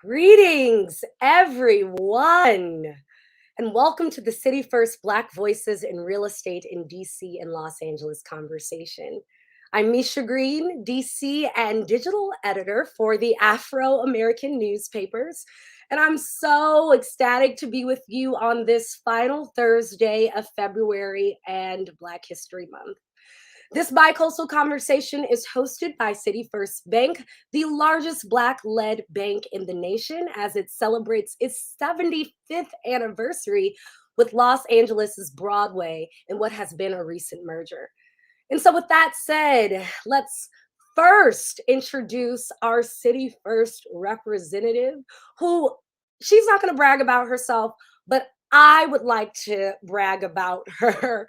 Greetings, everyone, and welcome to the City First Black Voices in Real Estate in DC and Los Angeles conversation. I'm Misha Green, DC and digital editor for the Afro American newspapers, and I'm so ecstatic to be with you on this final Thursday of February and Black History Month. This bicoastal conversation is hosted by City First Bank, the largest Black-led bank in the nation, as it celebrates its 75th anniversary with Los Angeles's Broadway in what has been a recent merger. And so with that said, let's first introduce our City First representative, who she's not going to brag about herself, but I would like to brag about her.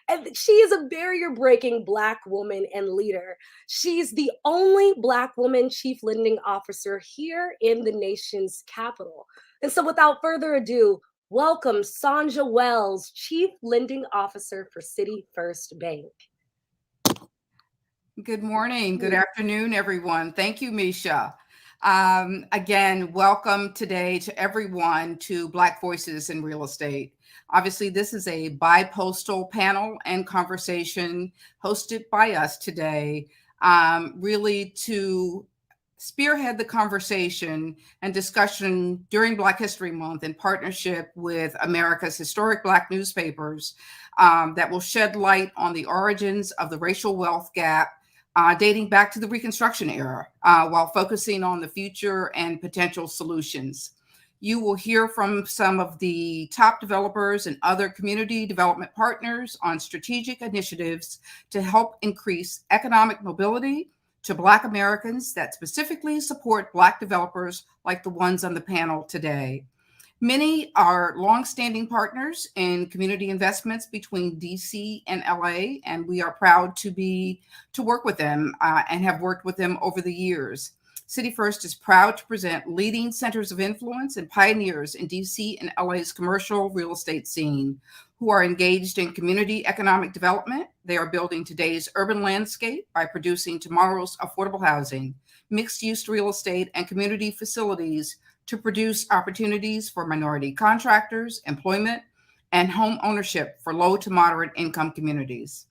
And she is a barrier breaking Black woman and leader. She's the only Black woman chief lending officer here in the nation's capital. And so, without further ado, welcome Sonja Wells, Chief Lending Officer for City First Bank. Good morning. Good afternoon, everyone. Thank you, Misha. Again, welcome today to everyone to Black Voices in Real Estate. Obviously, this is a bi-postal panel and conversation hosted by us today, really to spearhead the conversation and discussion during Black History Month in partnership with America's historic Black newspapers that will shed light on the origins of the racial wealth gap dating back to the Reconstruction era, while focusing on the future and potential solutions. You will hear from some of the top developers and other community development partners on strategic initiatives to help increase economic mobility to Black Americans that specifically support Black developers like the ones on the panel today. Many are longstanding partners in community investments between DC and LA, and we are proud to work with them and have worked with them over the years. City First is proud to present leading centers of influence and pioneers in DC and LA's commercial real estate scene who are engaged in community economic development. They are building today's urban landscape by producing tomorrow's affordable housing, mixed-use real estate, and community facilities to produce opportunities for minority contractors, employment, and home ownership for low to moderate income communities.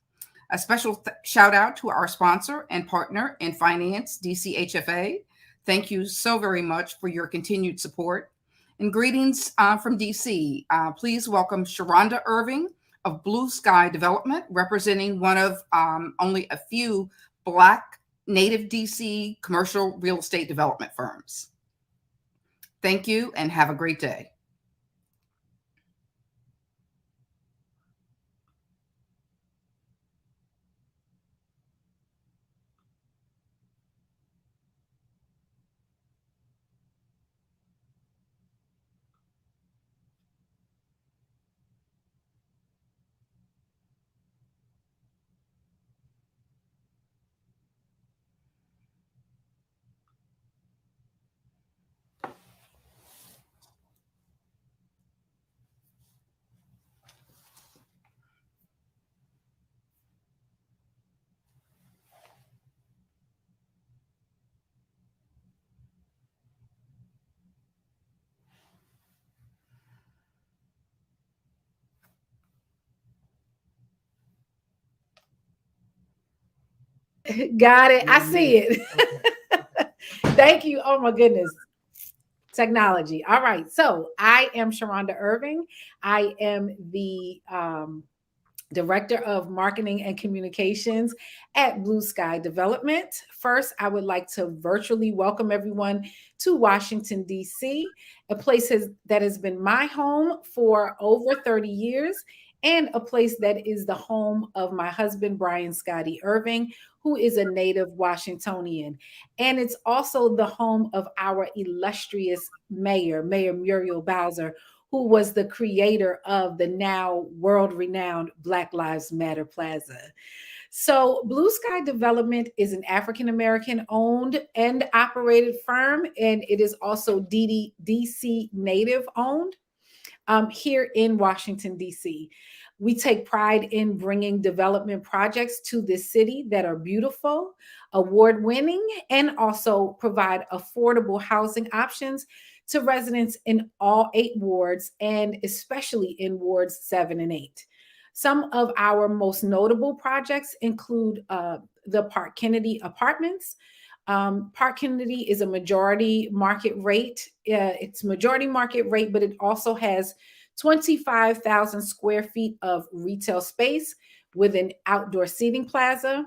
A special shout out to our sponsor and partner in finance, DCHFA. Thank you so very much for your continued support. And greetings from DC. Please welcome Sharonda Irving of Blue Sky Development, representing one of only a few Black native DC commercial real estate development firms. Thank you and have a great day. Got it. I see it. Thank you. Oh my goodness. Technology. All right. So I am Sharonda Irving. I am the Director of Marketing and Communications at Blue Sky Development. First, I would like to virtually welcome everyone to Washington, D.C., a place that has been my home for over 30 years and a place that is the home of my husband, Brian Scotty Irving, who is a native Washingtonian. And it's also the home of our illustrious Mayor Muriel Bowser, who was the creator of the now world-renowned Black Lives Matter Plaza. So Blue Sky Development is an African-American owned and operated firm, and it is also DC native owned here in Washington, D.C. We take pride in bringing development projects to this city that are beautiful, award-winning, and also provide affordable housing options to residents in all 8 wards, and especially in wards 7 and 8. Some of our most notable projects include the Park Kennedy apartments. Park Kennedy is a majority market rate. It's majority market rate, but it also has 25,000 square feet of retail space with an outdoor seating plaza.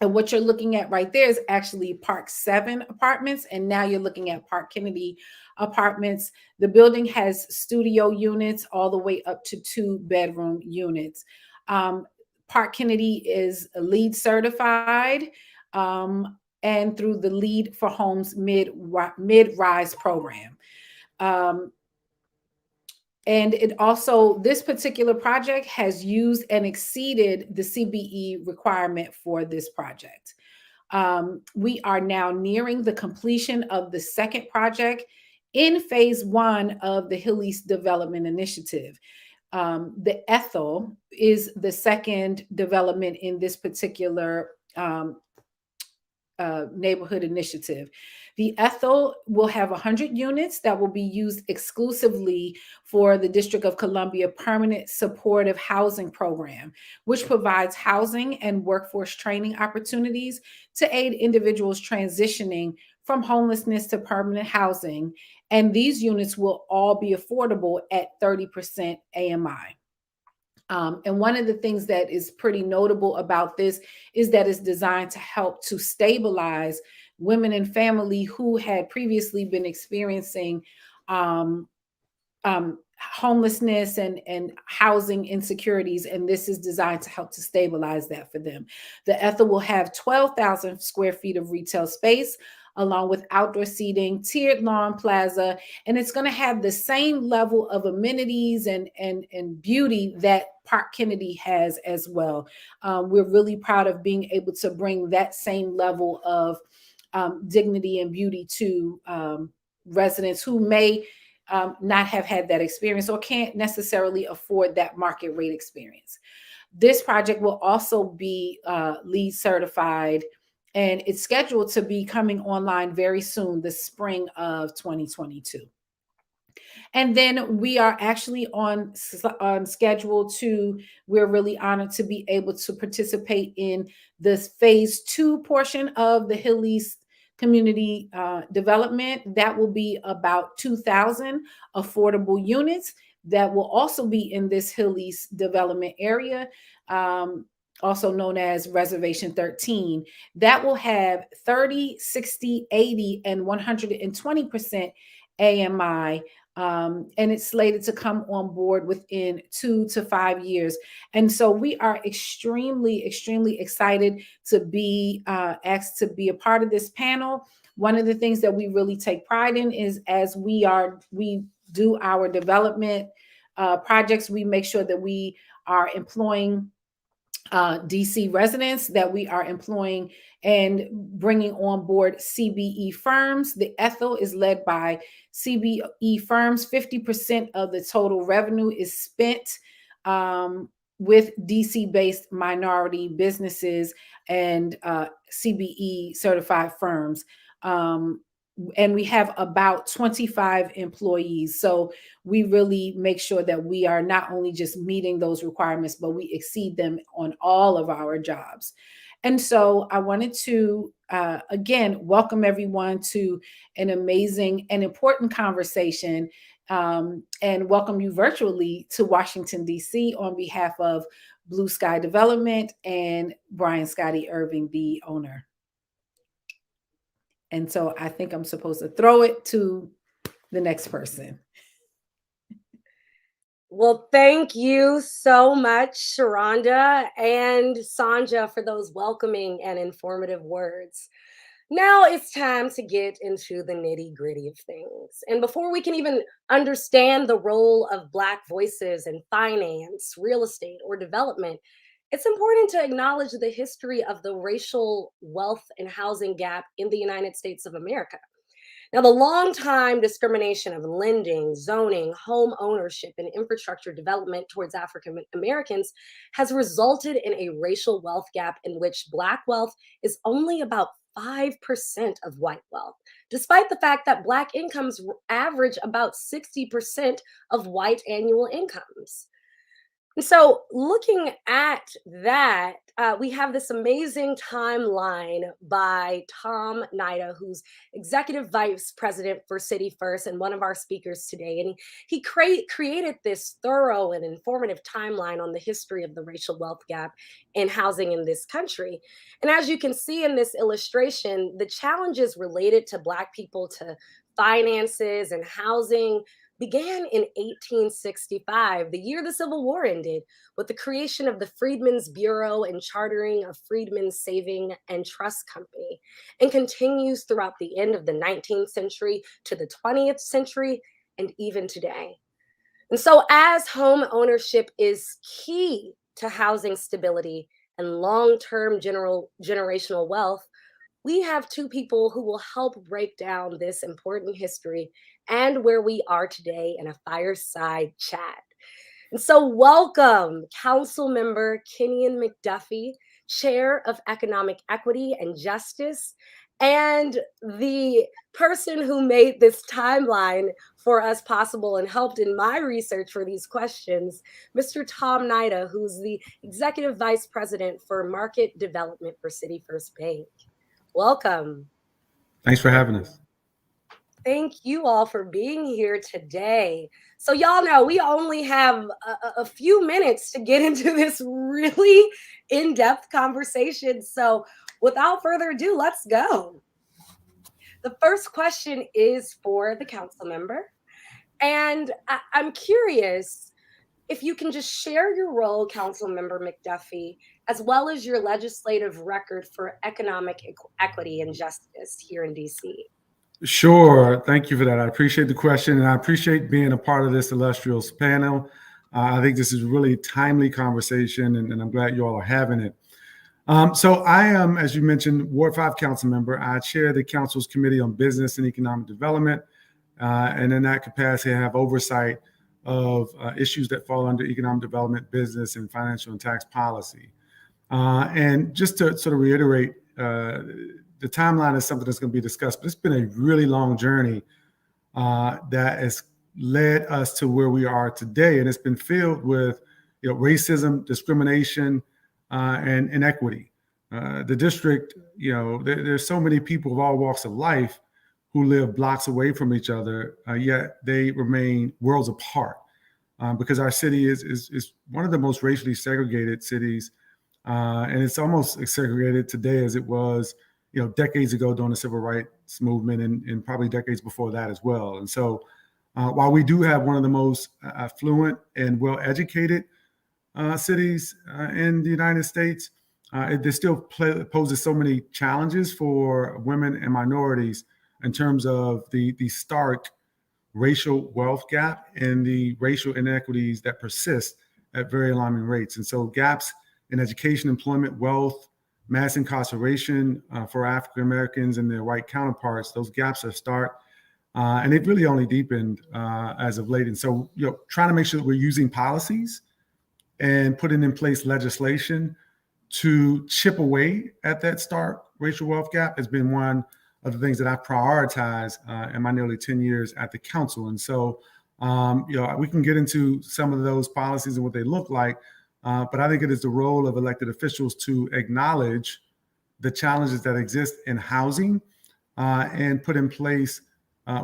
And what you're looking at right there is actually Park 7 apartments. And now you're looking at Park Kennedy apartments. The building has studio units all the way up to 2-bedroom units. Park Kennedy is LEED certified and through the LEED for Homes Mid-Rise program. And it also, this particular project has used and exceeded the CBE requirement for this project. We are now nearing the completion of the second project in phase 1 of the Hill East Development Initiative. The Ethel is the second development in this particular neighborhood initiative. The Ethel will have 100 units that will be used exclusively for the District of Columbia Permanent Supportive Housing Program, which provides housing and workforce training opportunities to aid individuals transitioning from homelessness to permanent housing. And these units will all be affordable at 30% AMI. And one of the things that is pretty notable about this is that it's designed to help to stabilize women and family who had previously been experiencing homelessness and housing insecurities. And this is designed to help to stabilize that for them. The Ethel will have 12,000 square feet of retail space, along with outdoor seating, tiered lawn plaza, and it's going to have the same level of amenities and beauty that Park Kennedy has as well. We're really proud of being able to bring that same level of dignity and beauty to residents who may not have had that experience or can't necessarily afford that market rate experience. This project will also be LEED certified, and it's scheduled to be coming online very soon, the spring of 2022. And then we are actually on schedule to, we're really honored to be able to participate in this phase 2 portion of the Hill East community development. That will be about 2,000 affordable units that will also be in this Hill East development area, also known as Reservation 13. That will have 30, 60, 80, and 120% AMI. And it's slated to come on board within 2 to 5 years. And so we are extremely, extremely excited to be asked to be a part of this panel. One of the things that we really take pride in is as we do our development projects, we make sure that we are employing DC residents, that we are employing and bringing on board CBE firms. The Ethel is led by CBE firms. 50% of the total revenue is spent with DC-based minority businesses and CBE certified firms. And we have about 25 employees. So we really make sure that we are not only just meeting those requirements, but we exceed them on all of our jobs. And so I wanted to, again, welcome everyone to an amazing and important conversation, and welcome you virtually to Washington, D.C. on behalf of Blue Sky Development and Brian Scotty Irving, the owner. And so I think I'm supposed to throw it to the next person. Well, thank you so much, Sharonda and Sanja, for those welcoming and informative words. Now it's time to get into the nitty-gritty of things. And before we can even understand the role of Black voices in finance, real estate, or development, it's important to acknowledge the history of the racial wealth and housing gap in the United States of America. Now, the long-time discrimination of lending, zoning, home ownership, and infrastructure development towards African Americans has resulted in a racial wealth gap in which Black wealth is only about 5% of white wealth, despite the fact that Black incomes average about 60% of white annual incomes. And so, looking at that, we have this amazing timeline by Tom Nida, who's Executive Vice President for City First and one of our speakers today. And he created this thorough and informative timeline on the history of the racial wealth gap in housing in this country. And as you can see in this illustration, the challenges related to Black people to finances and housing began in 1865, the year the Civil War ended, with the creation of the Freedmen's Bureau and chartering of Freedmen's Saving and Trust Company, and continues throughout the end of the 19th century to the 20th century and even today. And so, as home ownership is key to housing stability and long-term generational wealth, we have two people who will help break down this important history and where we are today in a fireside chat. And so welcome, Council Member Kenyon McDuffie, Chair of Economic Equity and Justice, and the person who made this timeline for us possible and helped in my research for these questions, Mr. Tom Nida, who's the Executive Vice President for Market Development for City First Bank. Welcome. Thanks for having us. Thank you all for being here today. So y'all know we only have a few minutes to get into this really in-depth conversation. So without further ado, let's go. The first question is for the council member. And I'm curious if you can just share your role, Council Member McDuffie, as well as your legislative record for economic equity and justice here in DC. Sure. Thank you for that. I appreciate the question, and I appreciate being a part of this illustrious panel. I think this is a really timely conversation, and I'm glad you all are having it. So I am, as you mentioned, Ward 5 council member. I chair the council's Committee on Business and Economic Development, and in that capacity, I have oversight of issues that fall under economic development, business, and financial and tax policy. And just to sort of reiterate, the timeline is something that's going to be discussed, but it's been a really long journey that has led us to where we are today. And it's been filled with racism, discrimination, and inequity. The district, there's so many people of all walks of life who live blocks away from each other, yet they remain worlds apart because our city is one of the most racially segregated cities, and it's almost as segregated today as it was, decades ago during the civil rights movement and probably decades before that as well. And so, while we do have one of the most affluent and well-educated cities in the United States, it still poses so many challenges for women and minorities in terms of the stark racial wealth gap and the racial inequities that persist at very alarming rates. And so gaps in education, employment, wealth, mass incarceration for African Americans and their white counterparts, those gaps are stark. And they've really only deepened as of late. And so, trying to make sure that we're using policies and putting in place legislation to chip away at that stark racial wealth gap has been one of the things that I've prioritized in my nearly 10 years at the council. And so, we can get into some of those policies and what they look like, but I think it is the role of elected officials to acknowledge the challenges that exist in housing and put in place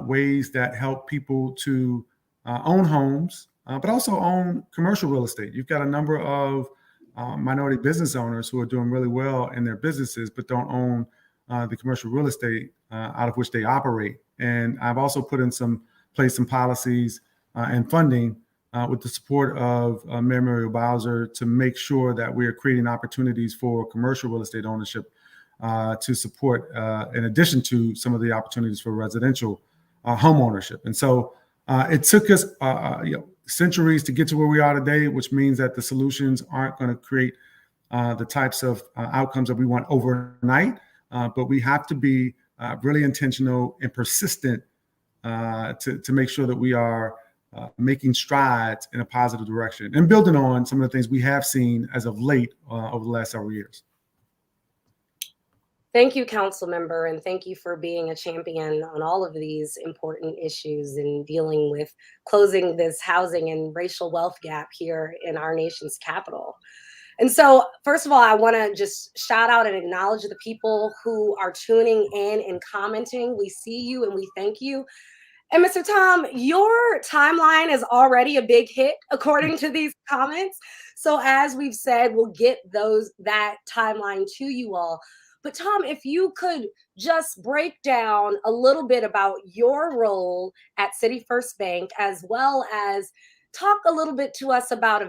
ways that help people to own homes, but also own commercial real estate. You've got a number of minority business owners who are doing really well in their businesses, but don't own the commercial real estate out of which they operate. And I've also put in some policies and funding with the support of Mayor Muriel Bowser to make sure that we are creating opportunities for commercial real estate ownership to support, in addition to some of the opportunities for residential home ownership. And so it took us centuries to get to where we are today, which means that the solutions aren't going to create the types of outcomes that we want overnight. But we have to be really intentional and persistent to make sure that we are making strides in a positive direction and building on some of the things we have seen as of late over the last several years. Thank you, council member, and thank you for being a champion on all of these important issues and dealing with closing this housing and racial wealth gap here in our nation's capital. And so, first of all, I want to just shout out and acknowledge the people who are tuning in and commenting. We see you and we thank you. And Mr. Tom, your timeline is already a big hit according to these comments. So as we've said, we'll get that timeline to you all. But Tom, if you could just break down a little bit about your role at City First Bank, as well as talk a little bit to us about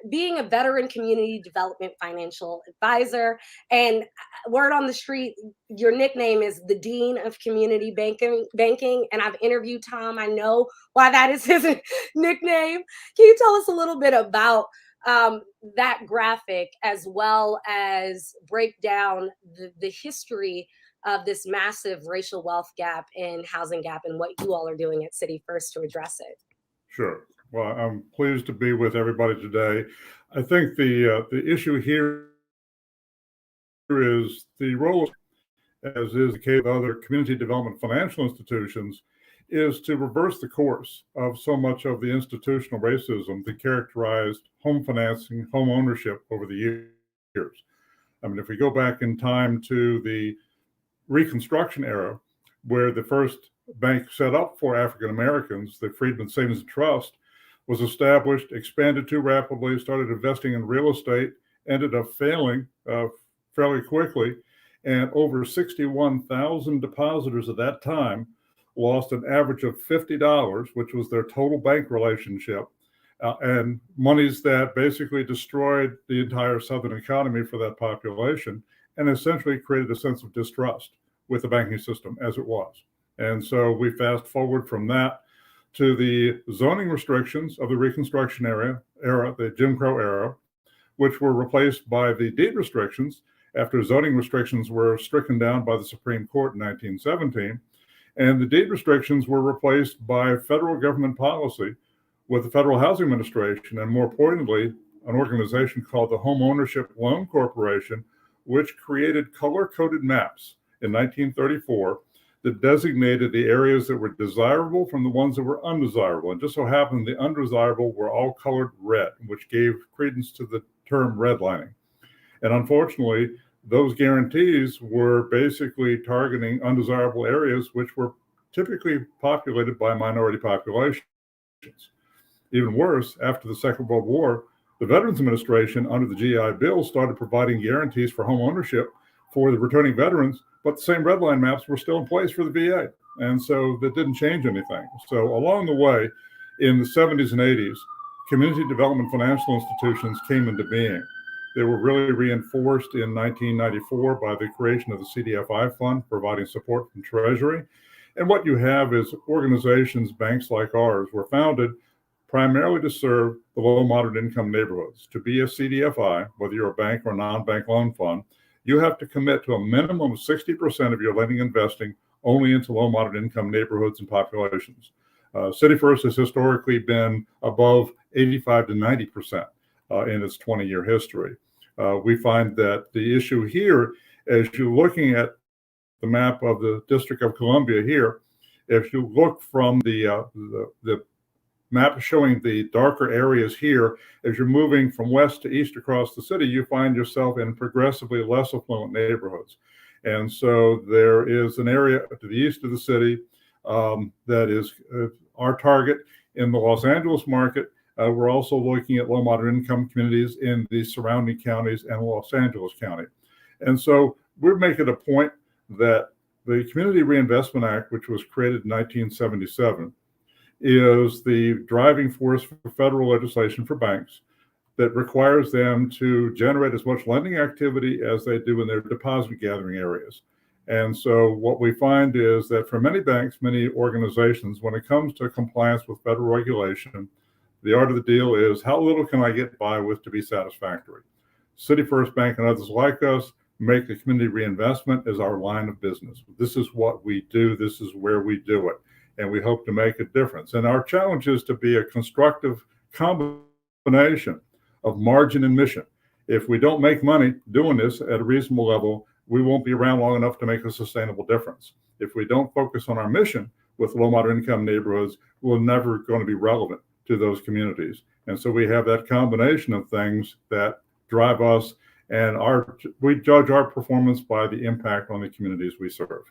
being a veteran community development financial advisor. And word on the street, your nickname is the Dean of Community Banking. And I've interviewed Tom. I know why that is his nickname. Can you tell us a little bit about that graphic, as well as break down the history of this massive racial wealth gap and housing gap and what you all are doing at City First to address it? Sure. Well, I'm pleased to be with everybody today. I think the issue here is the role, as is the case with other community development financial institutions, is to reverse the course of so much of the institutional racism that characterized home financing, home ownership over the years. I mean, if we go back in time to the Reconstruction era, where the first bank set up for African Americans, the Freedmen's Savings and Trust, was established, expanded too rapidly, started investing in real estate, ended up failing fairly quickly, and over 61,000 depositors at that time lost an average of $50, which was their total bank relationship, and monies that basically destroyed the entire Southern economy for that population and essentially created a sense of distrust with the banking system as it was. And so we fast forward from that to the zoning restrictions of the Reconstruction era, the Jim Crow era, which were replaced by the deed restrictions after zoning restrictions were stricken down by the Supreme Court in 1917. And the deed restrictions were replaced by federal government policy with the Federal Housing Administration, and more importantly, an organization called the Home Ownership Loan Corporation, which created color-coded maps in 1934 that designated the areas that were desirable from the ones that were undesirable. And just so happened the undesirable were all colored red, which gave credence to the term redlining. And unfortunately, those guarantees were basically targeting undesirable areas, which were typically populated by minority populations. Even worse, after the Second World War, the Veterans Administration, under the GI Bill, started providing guarantees for home ownership for the returning veterans, but the same redline maps were still in place for the VA. And so that didn't change anything. So along the way, in the 70s and 80s, community development financial institutions came into being. They were really reinforced in 1994 by the creation of the CDFI fund, providing support from Treasury. And what you have is organizations, banks like ours, were founded primarily to serve the low moderate income neighborhoods. To be a CDFI, whether you're a bank or a non-bank loan fund, you have to commit to a minimum of 60% of your lending investing only into low moderate income neighborhoods and populations. City First has historically been above 85 to 90% in its 20-year history. We find that the issue here, as you're looking at the map of the District of Columbia here, if you look from the map showing the darker areas here, as you're moving from west to east across the city, you find yourself in progressively less affluent neighborhoods. And so there is an area to the east of the city that is our target in the Los Angeles market. We're also looking at low moderate income communities in the surrounding counties and Los Angeles County. And so we're making a point that the Community Reinvestment Act, which was created in 1977, is the driving force for federal legislation for banks that requires them to generate as much lending activity as they do in their deposit gathering areas. And so what we find is that for many banks, many organizations, when it comes to compliance with federal regulation, the art of the deal is how little can I get by with to be satisfactory? City First Bank and others like us make the community reinvestment as our line of business. This is what we do. This is where we do it. And we hope to make a difference. And our challenge is to be a constructive combination of margin and mission. If we don't make money doing this at a reasonable level, we won't be around long enough to make a sustainable difference. If we don't focus on our mission with low moderate income neighborhoods, we're never going to be relevant to those communities. And so we have that combination of things that drive us, and we judge our performance by the impact on the communities we serve.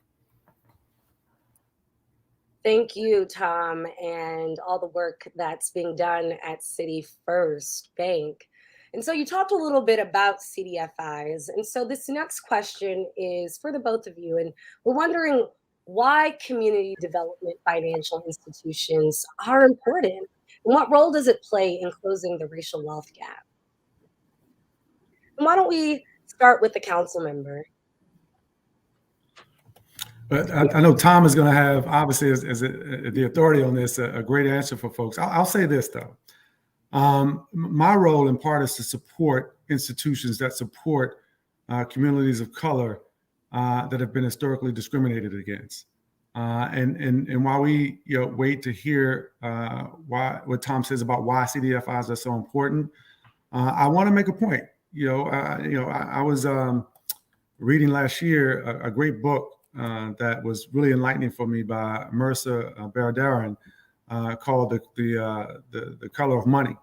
Thank you, Tom, and all the work that's being done at City First Bank. And so you talked a little bit about CDFIs. And so this next question is for the both of you. And we're wondering why community development financial institutions are important. And what role does it play in closing the racial wealth gap? And why don't we start with the council member? But I know Tom is going to have, obviously, as the authority on this, a great answer for folks. I'll say this, though. My role in part is to support institutions that support communities of color that have been historically discriminated against. And while we wait to hear what Tom says about why CDFIs are so important, I want to make a point. I was reading last year a great book that was really enlightening for me by Mercer Baradaran called the Color of Money,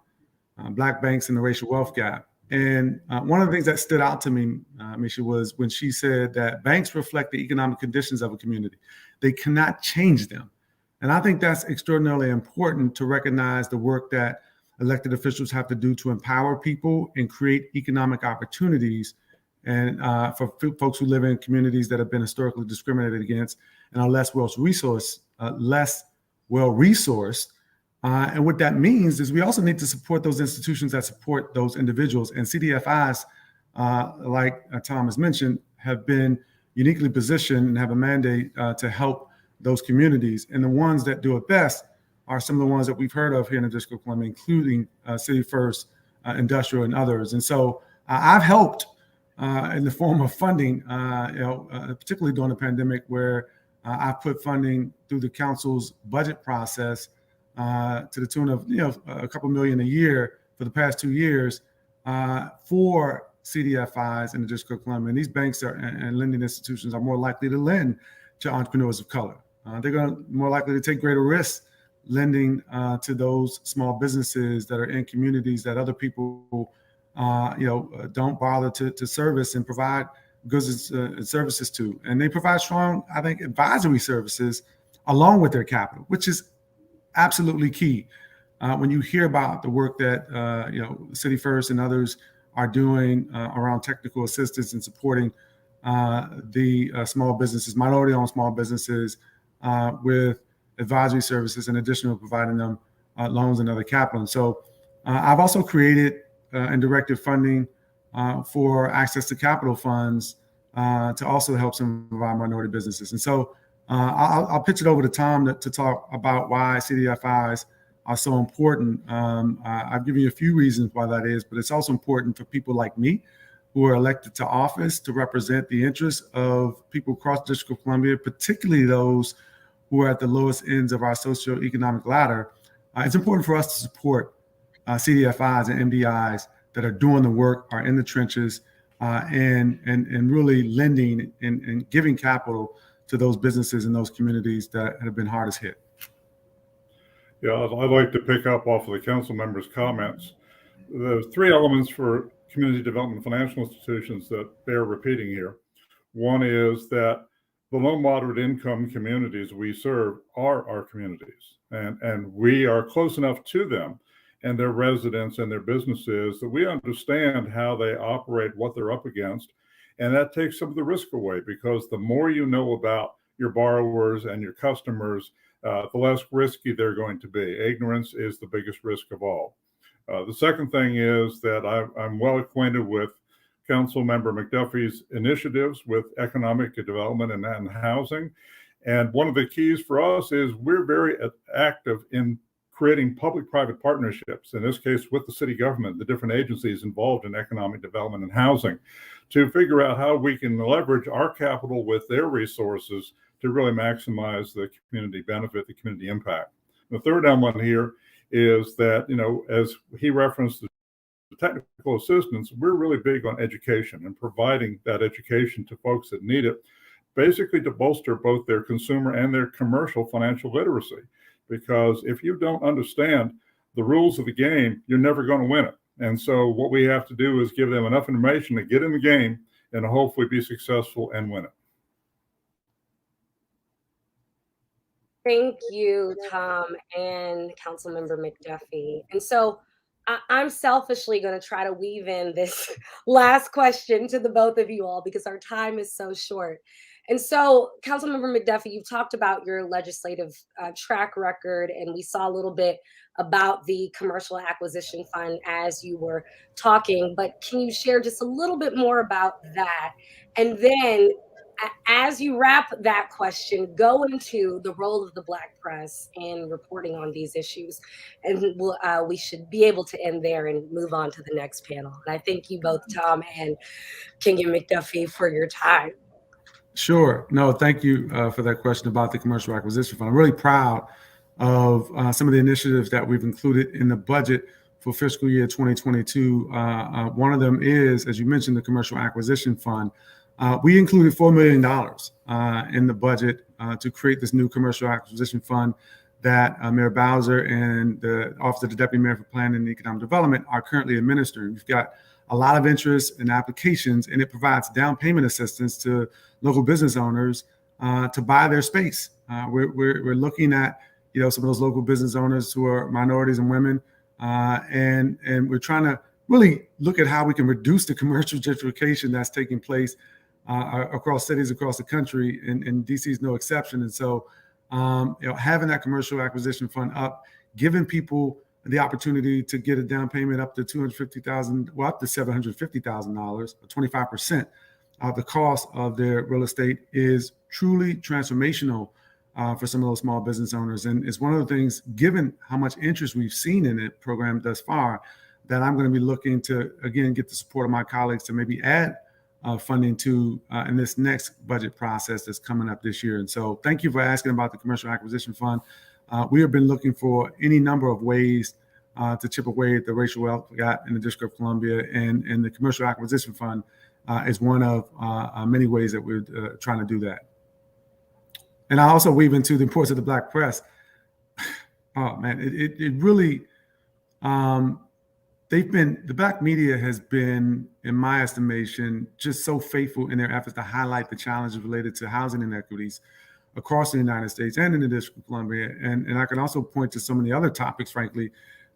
Black Banks and the Racial Wealth Gap. And one of the things that stood out to me, Misha, was when she said that banks reflect the economic conditions of a community. They cannot change them. And I think that's extraordinarily important to recognize the work that elected officials have to do to empower people and create economic opportunities. And for folks who live in communities that have been historically discriminated against and are less well resourced. And what that means is we also need to support those institutions that support those individuals. And CDFIs, like Tom has mentioned, have been uniquely positioned and have a mandate to help those communities. And the ones that do it best are some of the ones that we've heard of here in the District of Columbia, including City First, Industrial, and others. And so I've helped in the form of funding, particularly during the pandemic, where I've put funding through the council's budget process to the tune of a couple million a year for the past 2 years for CDFIs in the District of Columbia. And these banks and lending institutions are more likely to lend to entrepreneurs of color. They're more likely to take greater risks lending to those small businesses that are in communities that other people don't bother to service and provide goods and services to. And they provide strong, I think, advisory services along with their capital, which is absolutely key. When you hear about the work that City First and others are doing around technical assistance and supporting the small businesses, minority-owned small businesses with advisory services, in addition to providing them loans and other capital. And so I've also created and directed funding for access to capital funds to also help some of our minority businesses. And so I'll pitch it over to Tom to talk about why CDFIs are so important. I've given you a few reasons why that is, but it's also important for people like me who are elected to office to represent the interests of people across the District of Columbia, particularly those who are at the lowest ends of our socioeconomic ladder. It's important for us to support CDFIs and MDIs that are doing the work, are in the trenches, and really lending and giving capital to those businesses and those communities that have been hardest hit. Yeah, I'd like to pick up off of the council members' comments. There's three elements for community development financial institutions that bear repeating here. One is that the low moderate income communities we serve are our communities, and we are close enough to them and their residents and their businesses that we understand how they operate, what they're up against. And that takes some of the risk away, because the more you know about your borrowers and your customers, the less risky they're going to be. Ignorance is the biggest risk of all. The second thing is that I'm well acquainted with Council Member McDuffie's initiatives with economic development and housing. And one of the keys for us is we're very active in creating public-private partnerships, in this case with the city government, the different agencies involved in economic development and housing, to figure out how we can leverage our capital with their resources to really maximize the community benefit, the community impact. The third element here is that, as he referenced, technical assistance, we're really big on education and providing that education to folks that need it, basically to bolster both their consumer and their commercial financial literacy. Because if you don't understand the rules of the game, you're never going to win it. And so what we have to do is give them enough information to get in the game and hopefully be successful and win it. Thank you, Tom and Councilmember McDuffie. And so I'm selfishly going to try to weave in this last question to the both of you all because our time is so short. And so, Councilmember McDuffie, you've talked about your legislative track record, and we saw a little bit about the commercial acquisition fund as you were talking, but can you share just a little bit more about that? And then, as you wrap that question, go into the role of the Black press in reporting on these issues. And we should be able to end there and move on to the next panel. And I thank you both, Tom and King and McDuffie, for your time. Sure. No, thank you for that question about the commercial acquisition fund. I'm really proud of some of the initiatives that we've included in the budget for fiscal year 2022. One of them is, as you mentioned, the commercial acquisition fund. We included $4 million in the budget to create this new commercial acquisition fund that Mayor Bowser and the Office of the Deputy Mayor for Planning and Economic Development are currently administering. We've got a lot of interest in applications, and it provides down payment assistance to local business owners to buy their space. We're looking at some of those local business owners who are minorities and women, and we're trying to really look at how we can reduce the commercial gentrification that's taking place across cities across the country, and DC is no exception. And so, having that commercial acquisition fund up, giving people the opportunity to get a down payment up to $250,000, well, up to $750,000, or 25% of the cost of their real estate, is truly transformational for some of those small business owners. And it's one of the things, given how much interest we've seen in the program thus far, that I'm going to be looking to, again, get the support of my colleagues to maybe add funding to in this next budget process that's coming up this year. And so thank you for asking about the commercial acquisition fund. We have been looking for any number of ways to chip away at the racial wealth gap in the District of Columbia, and the commercial acquisition fund is one of many ways that we're trying to do that. And I also weave into the importance of the Black press. Oh man, it really, the Black media has been, in my estimation, just so faithful in their efforts to highlight the challenges related to housing inequities across the United States and in the District of Columbia. And I can also point to so many other topics, frankly,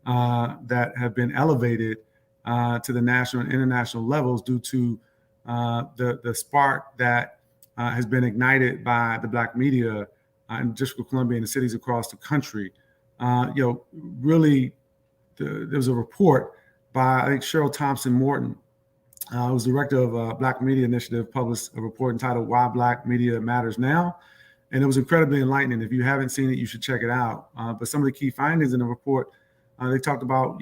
that have been elevated to the national and international levels due to the spark that has been ignited by the Black media in the District of Columbia and the cities across the country. Really, there was a report by, I think, Cheryl Thompson Morton, who's director of Black Media Initiative, published a report entitled "Why Black Media Matters Now." And it was incredibly enlightening. If you haven't seen it, you should check it out. But some of the key findings in the report, they talked about,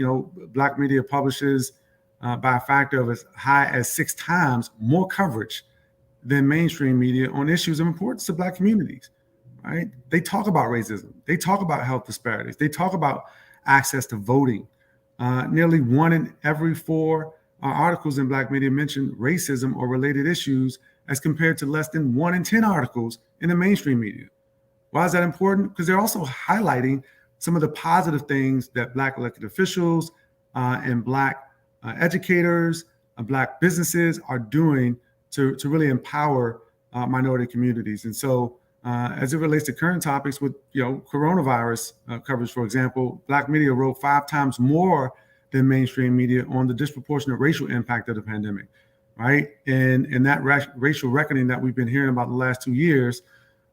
Black media publishes by a factor of as high as 6 times more coverage than mainstream media on issues of importance to Black communities, right? They talk about racism. They talk about health disparities. They talk about access to voting. Nearly 1 in every 4 articles in Black media mention racism or related issues, as compared to less than 1 in 10 articles in the mainstream media. Why is that important? Because they're also highlighting some of the positive things that Black elected officials and Black educators, Black businesses are doing to really empower minority communities. And so as it relates to current topics with coronavirus coverage, for example, Black media wrote 5 times more than mainstream media on the disproportionate racial impact of the pandemic, right? And that racial reckoning that we've been hearing about the last 2 years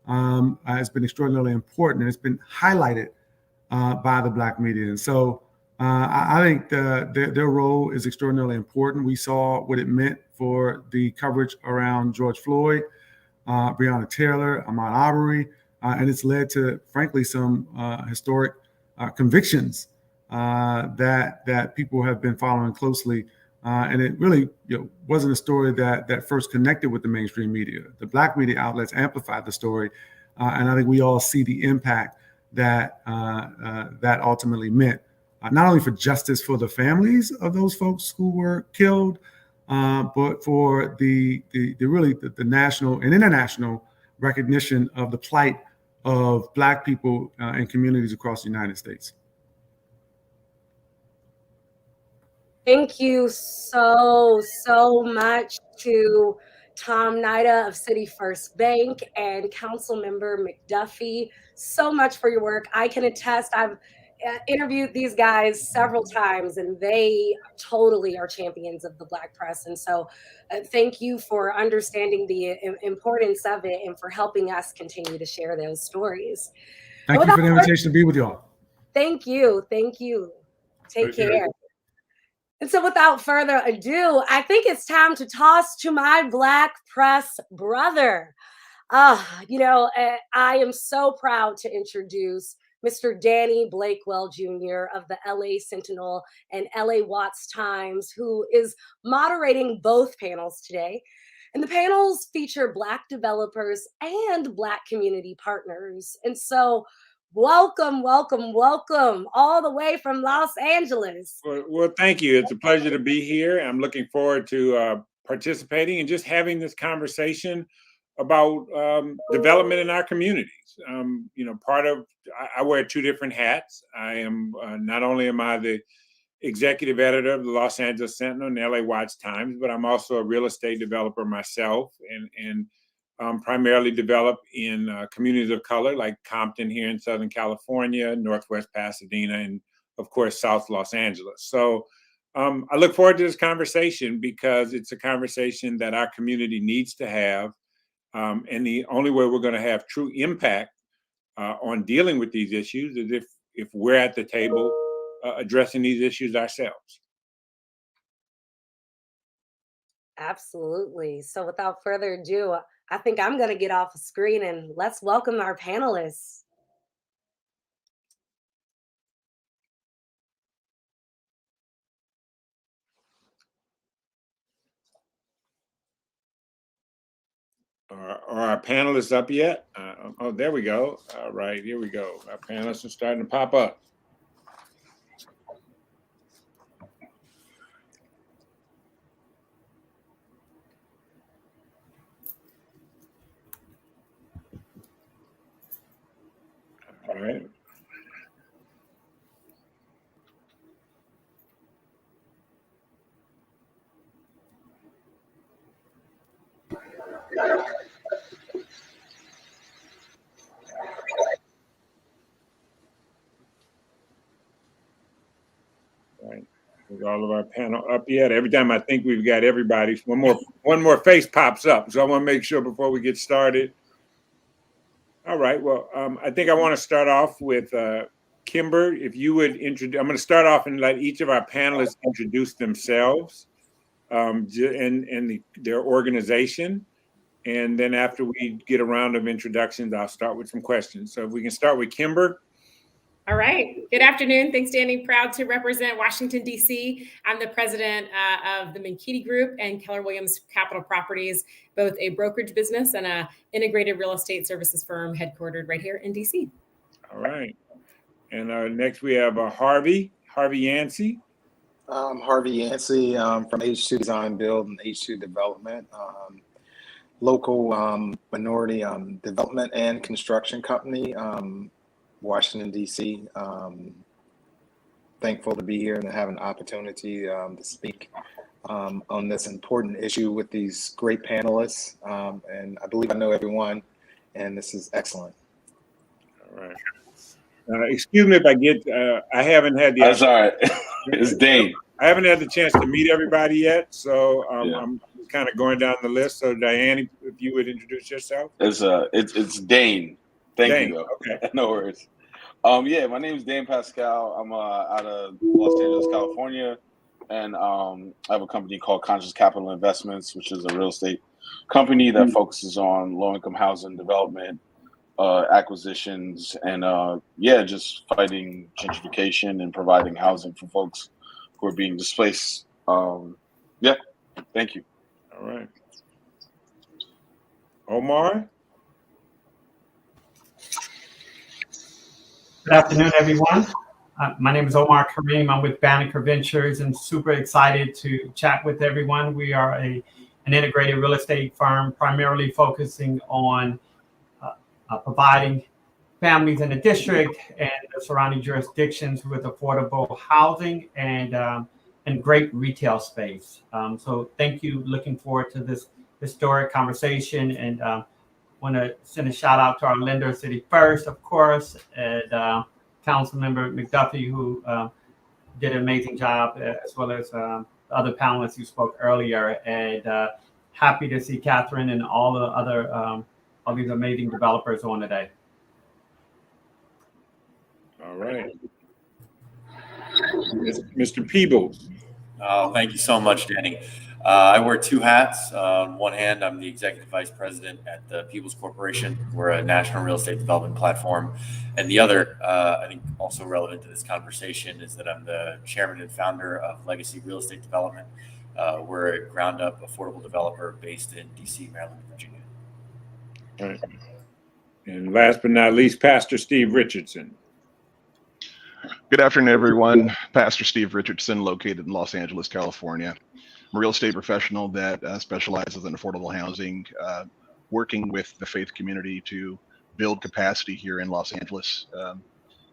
has been extraordinarily important, and it's been highlighted by the Black media. And so I think their role is extraordinarily important. We saw what it meant for the coverage around George Floyd, Breonna Taylor, Ahmaud Arbery, and it's led to, frankly, some historic convictions that people have been following closely. And it really wasn't a story that first connected with the mainstream media. The Black media outlets amplified the story. And I think we all see the impact that that ultimately meant not only for justice for the families of those folks who were killed, but for the national and international recognition of the plight of Black people and communities across the United States. Thank you so much to Tom Nida of City First Bank and Councilmember McDuffie, so much for your work. I can attest, I've interviewed these guys several times, and they totally are champions of the Black press. And so thank you for understanding the importance of it and for helping us continue to share those stories. Thank you for the invitation to be with y'all. Thank you. Take care. And so without further ado, I think it's time to toss to my Black press brother. I am so proud to introduce Mr. Danny Blakewell Jr. of the LA Sentinel and LA Watts Times, who is moderating both panels today. And the panels feature Black developers and Black community partners. And so welcome all the way from Los Angeles. Well, thank you. It's a pleasure to be here. I'm looking forward to participating and just having this conversation about development in our communities. I wear two different hats. I am not only am I the executive editor of the Los Angeles Sentinel and LA Watts Times, but I'm also a real estate developer myself, and primarily develop in communities of color like Compton here in Southern California, Northwest Pasadena, and of course, South Los Angeles. So I look forward to this conversation because it's a conversation that our community needs to have. And the only way we're going to have true impact on dealing with these issues is if we're at the table addressing these issues ourselves. Absolutely. So without further ado, I think I'm going to get off the screen and let's welcome our panelists. Are our panelists up yet? Oh, there we go. All right, here we go. Our panelists are starting to pop up. All right. Right. Is all of our panel up yet? Every time I think we've got everybody, one more face pops up. So I want to make sure before we get started. All right. Well, I think I want to start off with Kimber. If you would introduce, I'm going to start off and let each of our panelists introduce themselves and their organization. And then after we get a round of introductions, I'll start with some questions. So if we can start with Kimber. All right. Good afternoon. Thanks, Danny. Proud to represent Washington, D.C. I'm the president of the Mlk Group and Keller Williams Capital Properties, both a brokerage business and an integrated real estate services firm headquartered right here in D.C. All right. And next we have Harvey Yancey. Harvey Yancey from H2 Design Build and H2 Development, local minority development and construction company. Washington, D.C. Thankful to be here and to have an opportunity to speak on this important issue with these great panelists. And I believe I know everyone, and this is excellent. All right. Excuse me if I get, I haven't had the... That's all right. It's Dane. I haven't had the chance to meet everybody yet, so I'm kind of going down the list. So Diane, if you would introduce yourself. It's Dane. Thank you. Okay. No worries. My name is Dane Pascal. I'm out of Los Angeles, California, and I have a company called Conscious Capital Investments, which is a real estate company that focuses on low-income housing development, acquisitions, and just fighting gentrification and providing housing for folks who are being displaced. Thank you. All right. Omar? Good afternoon, everyone. My name is Omar Kareem. I'm with Banneker Ventures and super excited to chat with everyone. We are an integrated real estate firm primarily focusing on providing families in the district and the surrounding jurisdictions with affordable housing and great retail space. So thank you. Looking forward to this historic conversation, and want to send a shout out to our lender, City First, of course, and Councilmember McDuffie, who did an amazing job, as well as the other panelists who spoke earlier. And happy to see Catherine and all the other all these amazing developers on today. All right. Mr. Peebles. Thank you so much, Danny. I wear two hats. On one hand, I'm the Executive Vice President at the People's Corporation. We're a national real estate development platform. And the other, I think also relevant to this conversation, is that I'm the Chairman and Founder of Legacy Real Estate Development. We're a ground-up affordable developer based in DC, Maryland, Virginia. All right. And last but not least, Pastor Steve Richardson. Good afternoon, everyone. Pastor Steve Richardson, located in Los Angeles, California. I'm a real estate professional that specializes in affordable housing, working with the faith community to build capacity here in Los Angeles.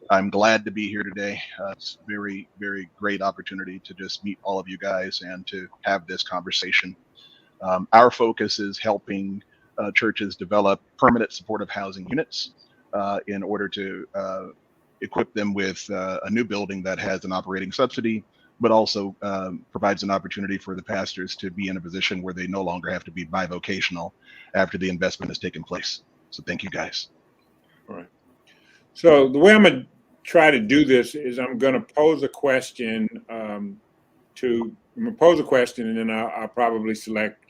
I'm glad to be here today. It's a very, very great opportunity to just meet all of you guys and to have this conversation. Our focus is helping churches develop permanent supportive housing units in order to equip them with a new building that has an operating subsidy, but also provides an opportunity for the pastors to be in a position where they no longer have to be bivocational after the investment has taken place. So thank you, guys. All right. So the way I'm going to try to do this is I'm going to pose a question and then I'll probably select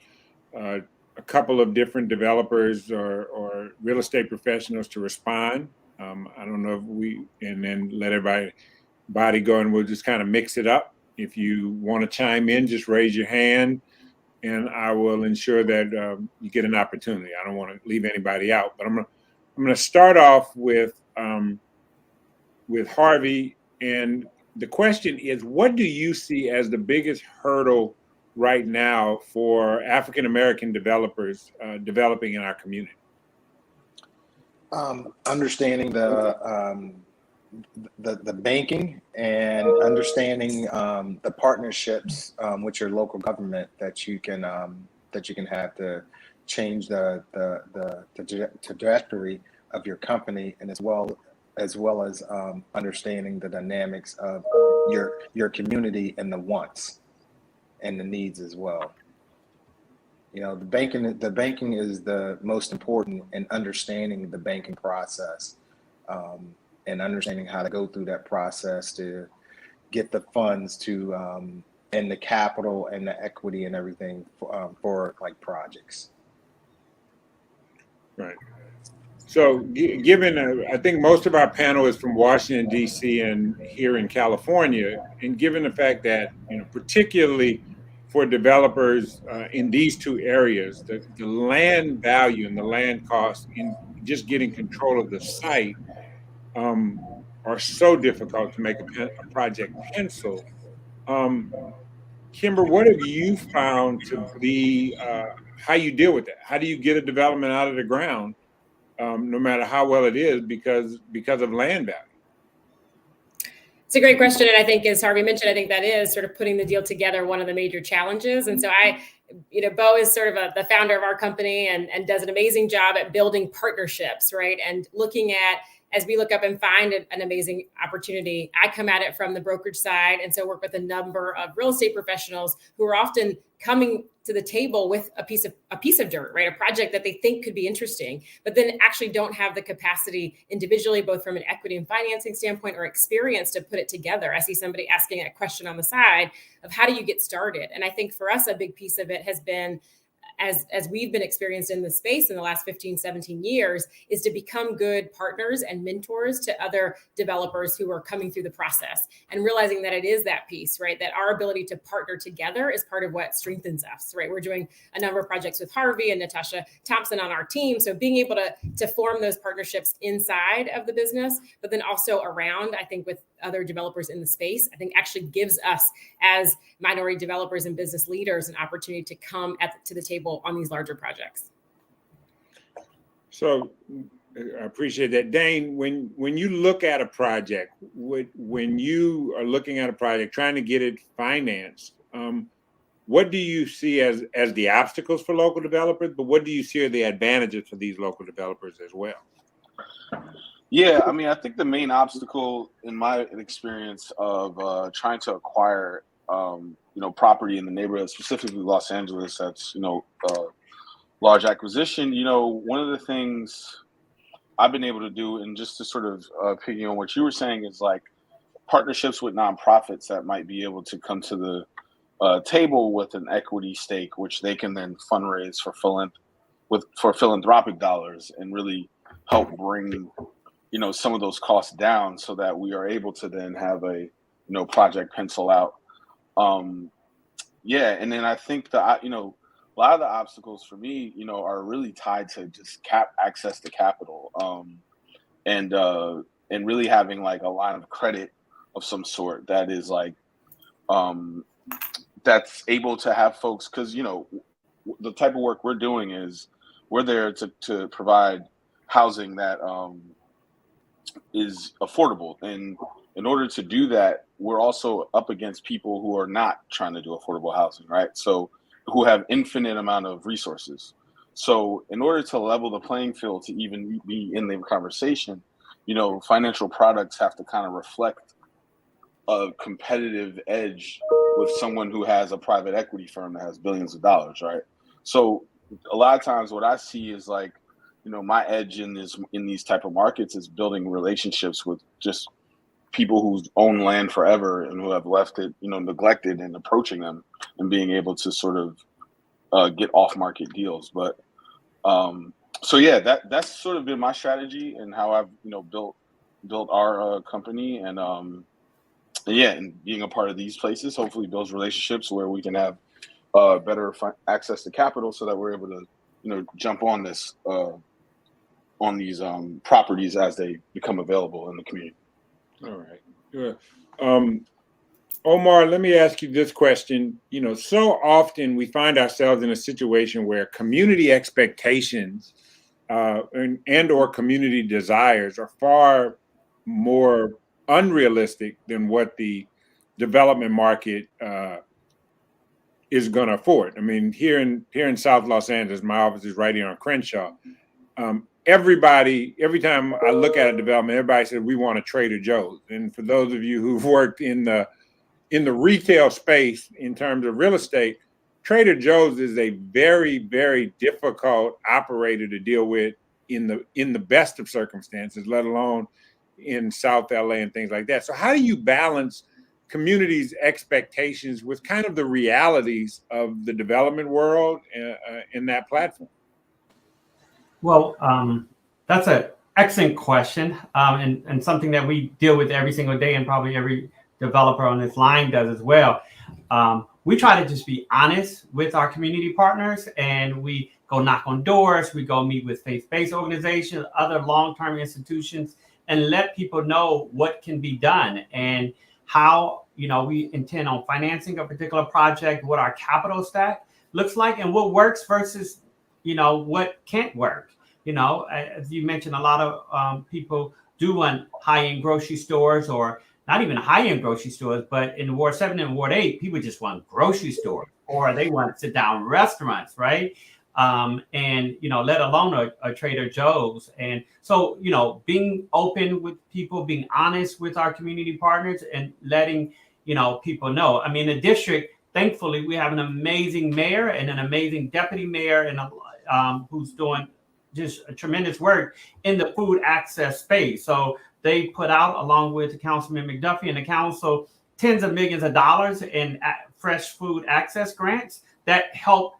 a couple of different developers or real estate professionals to respond. I don't know if and then let everybody go, and we'll just kind of mix it up. If you want to chime in, just raise your hand and I will ensure that you get an opportunity. I don't want to leave anybody out, but I'm going to start off with Harvey. And the question is, what do you see as the biggest hurdle right now for African-American developers developing in our community? Understanding the banking and understanding the partnerships with your local government that you can have to change the trajectory of your company, and as well as understanding the dynamics of your community and the wants and the needs as well. You know, the banking is the most important, in understanding the banking process and understanding how to go through that process to get the funds to and the capital and the equity and everything for like projects. Right. So given, I think most of our panel is from Washington, D.C. and here in California, and given the fact that, you know, particularly for developers in these two areas, the land value and the land cost in just getting control of the site are so difficult to make a project pencil. Kimber, what have you found to be how you deal with that? How do you get a development out of the ground, no matter how well it is, because of land value? It's a great question. And I think, as Harvey mentioned, I think that is sort of putting the deal together one of the major challenges. And so Bo is sort of the founder of our company and does an amazing job at building partnerships, right? And looking at, as we look up and find an amazing opportunity, I come at it from the brokerage side. And so work with a number of real estate professionals who are often coming to the table with a piece of dirt, right? A project that they think could be interesting, but then actually don't have the capacity individually, both from an equity and financing standpoint or experience, to put it together. I see somebody asking a question on the side of how do you get started? And I think for us, a big piece of it has been as we've been experienced in the space in the last 15, 17 years, is to become good partners and mentors to other developers who are coming through the process, and realizing that it is that piece, right? That our ability to partner together is part of what strengthens us, right? We're doing a number of projects with Harvey and Natasha Thompson on our team. So being able to form those partnerships inside of the business, but then also around, I think, with other developers in the space, I think actually gives us as minority developers and business leaders an opportunity to come to the table on these larger projects. So I appreciate that. Dane, when you look at a project, when you are looking at a project, trying to get it financed, what do you see as the obstacles for local developers, but what do you see are the advantages for these local developers as well? Yeah, I mean, I think the main obstacle in my experience of trying to acquire, property in the neighborhood, specifically Los Angeles, that's, large acquisition, one of the things I've been able to do, and just to sort of picking on what you were saying, is like partnerships with nonprofits that might be able to come to the table with an equity stake, which they can then fundraise for philanthropic dollars and really help bring some of those costs down, so that we are able to then have a project pencil out. And then I think that a lot of the obstacles for me are really tied to just access to capital, and really having like a line of credit of some sort that is like that's able to have folks, because the type of work we're doing is we're there to provide housing that is affordable, and in order to do that, we're also up against people who are not trying to do affordable housing, right? So who have infinite amount of resources. So in order to level the playing field to even be in the conversation, financial products have to kind of reflect a competitive edge with someone who has a private equity firm that has billions of dollars, right? So a lot of times what I see is like, my edge in these type of markets is building relationships with just people who's owned land forever and who have left it, neglected, and approaching them and being able to sort of get off-market deals. But that's sort of been my strategy and how I've built our company, and and being a part of these places hopefully builds relationships where we can have better access to capital, so that we're able to jump on this on these properties as they become available in the community. All right. Good. Omar, let me ask you this question. So often we find ourselves in a situation where community expectations and or community desires are far more unrealistic than what the development market is going to afford. I mean, here in South Los Angeles, my office is right here on Crenshaw. Every time I look at a development, everybody says we want a Trader Joe's. And for those of you who've worked in the retail space in terms of real estate, Trader Joe's is a very, very difficult operator to deal with in the best of circumstances, let alone in South LA and things like that. So how do you balance communities' expectations with kind of the realities of the development world in that platform? Well, that's an excellent question, and something that we deal with every single day, and probably every developer on this line does as well. We try to just be honest with our community partners, and we go knock on doors, we go meet with faith-based organizations, other long-term institutions, and let people know what can be done and how we intend on financing a particular project, what our capital stack looks like, and what works versus what can't work. As you mentioned, a lot of people do want high-end grocery stores, or not even high-end grocery stores, but in Ward 7 and Ward 8, people just want grocery stores, or they want sit-down restaurants, right? And let alone a Trader Joe's. And so, being open with people, being honest with our community partners, and letting people know. I mean, the district, thankfully, we have an amazing mayor and an amazing deputy mayor, and who's doing just a tremendous work in the food access space. So they put out, along with Councilman McDuffie and the council, tens of millions of dollars in fresh food access grants that help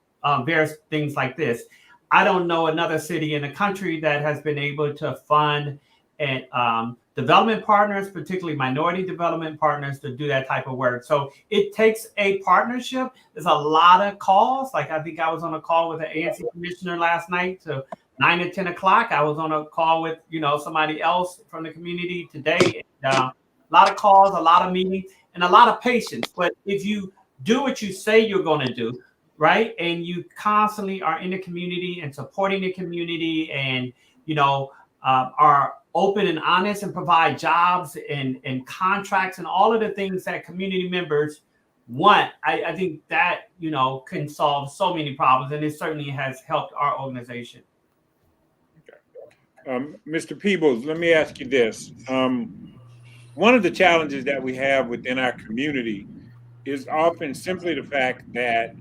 various things like this. I don't know another city in the country that has been able to fund and development partners, particularly minority development partners, to do that type of work. So it takes a partnership. There's a lot of calls. Like I think I was on a call with an ANC commissioner last night to 9 or 10 o'clock. I was on a call with, somebody else from the community today. A lot of calls, a lot of meetings, and a lot of patience. But if you do what you say you're going to do, right, and you constantly are in the community and supporting the community and, are open and honest and provide jobs and contracts and all of the things that community members want, I think that, can solve so many problems. And it certainly has helped our organization. Mr. Peebles, let me ask you this. One of the challenges that we have within our community is often simply the fact that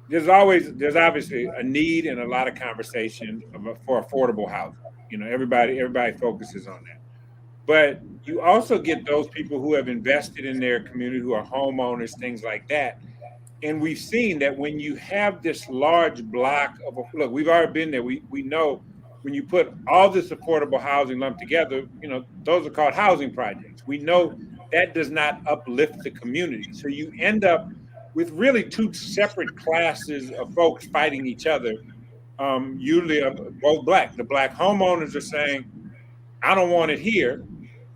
there's obviously a need and a lot of conversation for affordable housing. Everybody focuses on that. But you also get those people who have invested in their community, who are homeowners, things like that. And we've seen that when you have this large block of, look, we've already been there. We know when you put all this affordable housing lumped together, those are called housing projects. We know that does not uplift the community. So you end up with really two separate classes of folks fighting each other, usually both Black. The Black homeowners are saying, I don't want it here.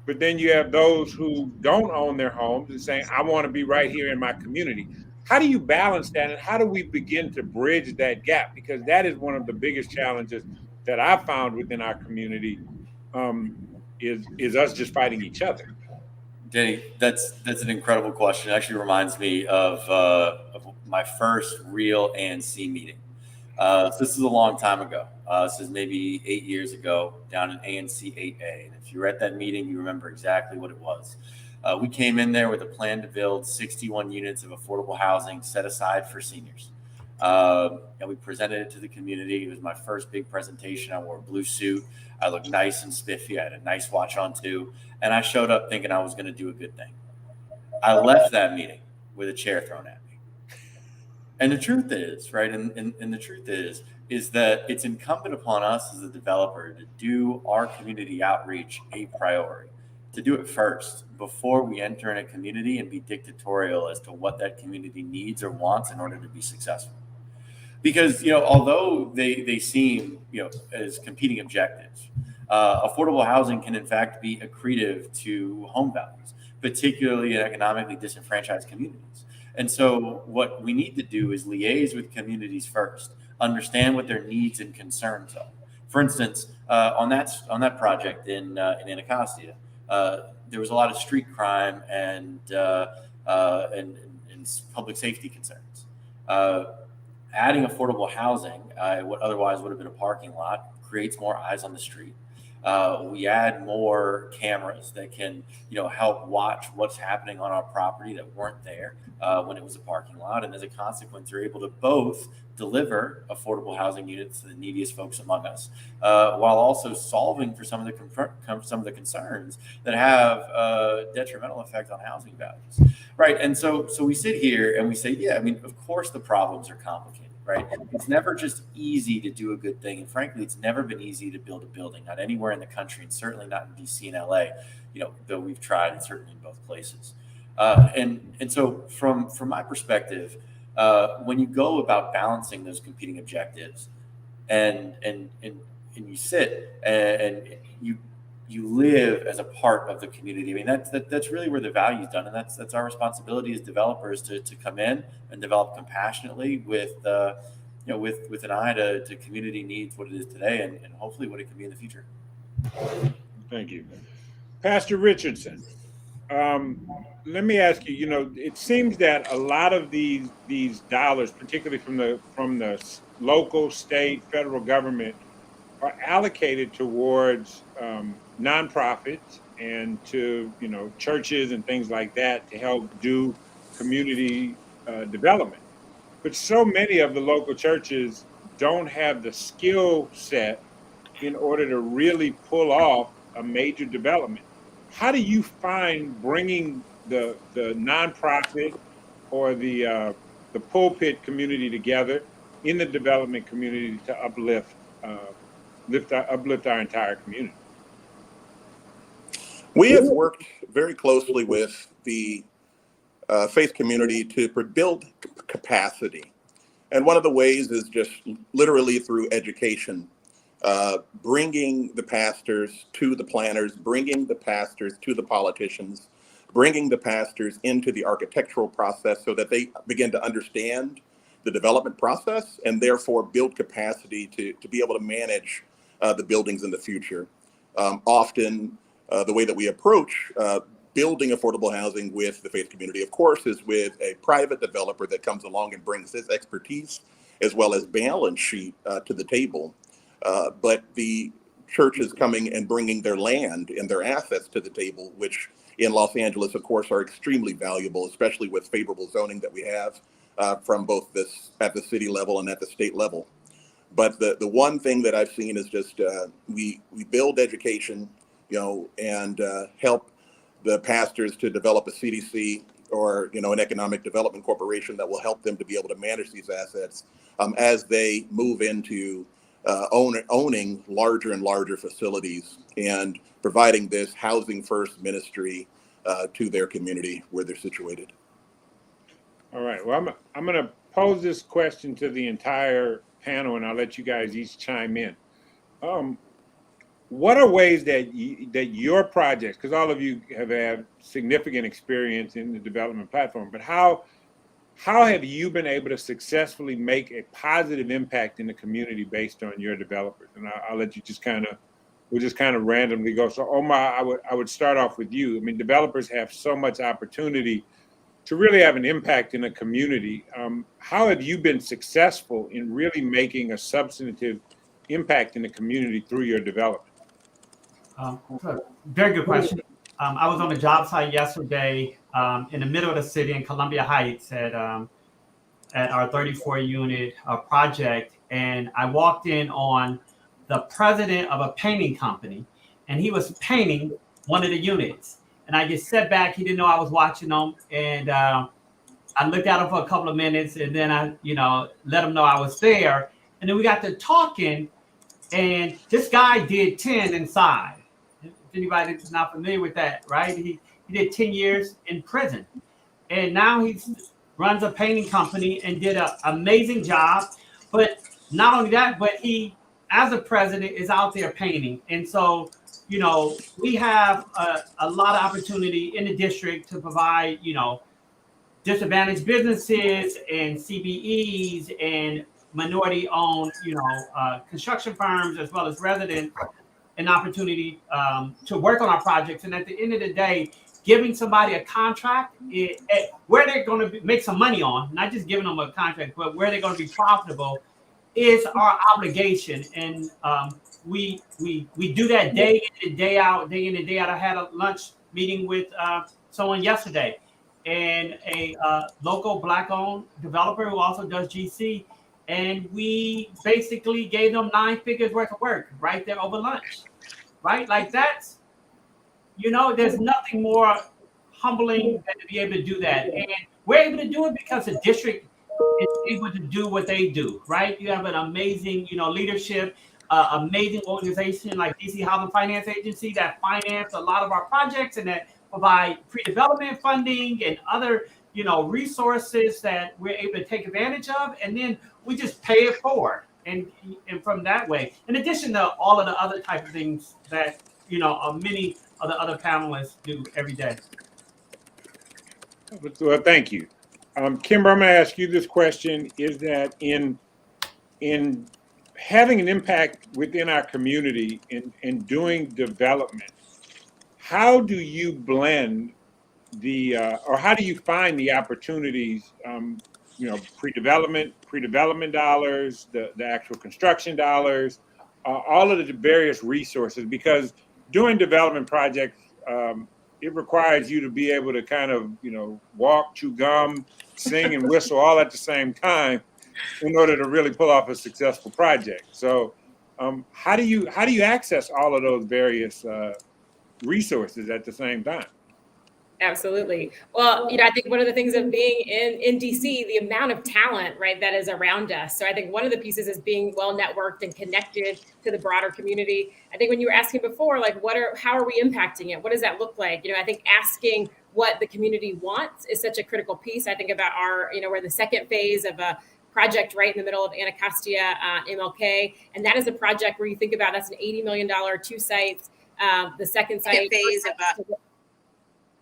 But then you have those who don't own their homes and saying, I want to be right here in my community. How do you balance that? And how do we begin to bridge that gap? Because that is one of the biggest challenges that I've found within our community, is us just fighting each other. Danny, that's an incredible question. It actually reminds me of my first real ANC meeting. So this is a long time ago. This is maybe 8 years ago down in ANC 8A. And if you were at that meeting, you remember exactly what it was. We came in there with a plan to build 61 units of affordable housing set aside for seniors. And we presented it to the community. It was my first big presentation. I wore a blue suit. I looked nice and spiffy. I had a nice watch on too. And I showed up thinking I was going to do a good thing. I left that meeting with a chair thrown at me. And the truth is, right, and the truth is that it's incumbent upon us as a developer to do our community outreach a priority, to do it first before we enter in a community and be dictatorial as to what that community needs or wants in order to be successful. Because, although they seem, as competing objectives, affordable housing can in fact be accretive to home values, particularly in economically disenfranchised communities. And so what we need to do is liaise with communities first, understand what their needs and concerns are. For instance, on that project in Anacostia, there was a lot of street crime and public safety concerns. Adding affordable housing, what otherwise would have been a parking lot, creates more eyes on the street. We add more cameras that can, help watch what's happening on our property that weren't there when it was a parking lot. And as a consequence, you're able to both deliver affordable housing units to the neediest folks among us, while also solving for some of the concerns that have a detrimental effect on housing values. Right. And so we sit here and we say, of course the problems are complicated. Right. It's never just easy to do a good thing. And frankly, it's never been easy to build a building, not anywhere in the country, and certainly not in DC and LA, though we've tried, and certainly in both places. And so from my perspective, when you go about balancing those competing objectives and you sit and you live as a part of the community. That's really where the value is done, and that's our responsibility as developers to come in and develop compassionately with an eye to community needs, what it is today, and hopefully what it can be in the future. Thank you, Pastor Richardson. Let me ask you. It seems that a lot of these dollars, particularly from the local, state, federal government, are allocated towards nonprofits and to churches and things like that to help do community development. But so many of the local churches don't have the skill set in order to really pull off a major development. How do you find bringing the nonprofit or the the pulpit community together in the development community to uplift our entire community? We have worked very closely with the faith community to build capacity. And one of the ways is just literally through education, bringing the pastors to the planners, bringing the pastors to the politicians, bringing the pastors into the architectural process so that they begin to understand the development process and therefore build capacity to be able to manage the buildings in the future. Often, the way that we approach building affordable housing with the faith community, of course, is with a private developer that comes along and brings his expertise as well as balance sheet to the table. But the church is coming and bringing their land and their assets to the table, which in Los Angeles, of course, are extremely valuable, especially with favorable zoning that we have from both this at the city level and at the state level. But the one thing that I've seen is just we build education, and help the pastors to develop a CDC or, an economic development corporation that will help them to be able to manage these assets as they move into owning larger and larger facilities and providing this housing first ministry to their community where they're situated. All right. Well, I'm going to pose this question to the entire panel, and I'll let you guys each chime in. What are ways that your projects, because all of you have had significant experience in the development platform, but how have you been able to successfully make a positive impact in the community based on your developers? And I'll let you we'll just kind of randomly go. So Omar, I would start off with you. I mean, developers have so much opportunity to really have an impact in a community. How have you been successful in really making a substantive impact in the community through your development? Very good question. I was on a job site yesterday in the middle of the city in Columbia Heights at our 34 unit project. And I walked in on the president of a painting company, and he was painting one of the units. And I just sat back. He didn't know I was watching him. And I looked at him for a couple of minutes, and then I, let him know I was there. And then we got to talking, and this guy did 10 inside. If anybody's not familiar with that, right? He did 10 years in prison. And now he runs a painting company and did an amazing job. But not only that, but he, as a president, is out there painting. And so, we have a lot of opportunity in the district to provide, disadvantaged businesses and CBEs and minority-owned, construction firms as well as residents an opportunity to work on our projects. And at the end of the day, giving somebody a contract where they're going to make some money on, not just giving them a contract, but where they're going to be profitable is our obligation. And we do that day in and day out, I had a lunch meeting with someone yesterday, and a local Black-owned developer who also does GC. And we basically gave them 9 figures worth of work right there over lunch, right? Like that's, there's nothing more humbling than to be able to do that. And we're able to do it because the district is able to do what they do, right? You have an amazing, leadership, amazing organization like DC Housing Finance Agency that finance a lot of our projects and that provide pre-development funding and other, resources that we're able to take advantage of. And then we just pay it forward. And from that way, in addition to all of the other type of things that, many of the other panelists do every day. Well, thank you. Kimber, I'm going to ask you this question, is that in having an impact within our community in doing development, how do you blend or how do you find the opportunities, pre-development dollars, the actual construction dollars, all of the various resources? Because doing development projects, it requires you to be able to kind of, walk, chew gum, sing and whistle all at the same time in order to really pull off a successful project. So how do you access all of those various resources at the same time? Absolutely. Well, I think one of the things of being in DC, the amount of talent, right, that is around us. So I think one of the pieces is being well networked and connected to the broader community. I think when you were asking before, like, how are we impacting it? What does that look like? I think asking what the community wants is such a critical piece. I think about we're the second phase of a project right in the middle of Anacostia, MLK. And that is a project where you think about, that's an $80 million, 2 sites. The second site phase of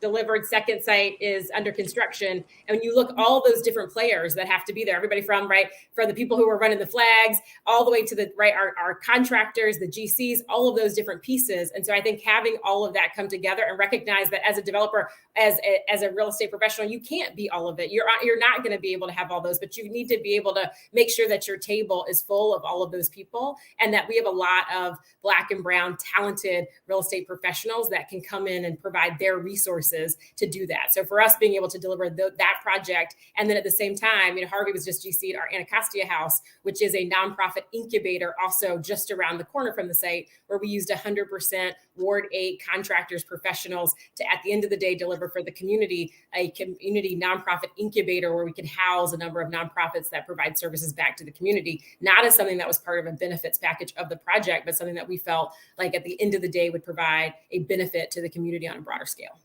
delivered, second site is under construction. And when you look all those different players that have to be there, everybody from the people who are running the flags all the way to our contractors, the GCs, all of those different pieces. And so I think having all of that come together and recognize that as a developer, as a real estate professional, you can't be all of it. You're not going to be able to have all those, but you need to be able to make sure that your table is full of all of those people, and that we have a lot of Black and brown talented real estate professionals that can come in and provide their resources to do that. So for us, being able to deliver that project, and then at the same time, Harvey was just GC'd our Anacostia house, which is a nonprofit incubator also just around the corner from the site, where we used 100% Ward 8 contractors, professionals to, at the end of the day, deliver for the community, a community nonprofit incubator where we could house a number of nonprofits that provide services back to the community, not as something that was part of a benefits package of the project, but something that we felt like at the end of the day would provide a benefit to the community on a broader scale.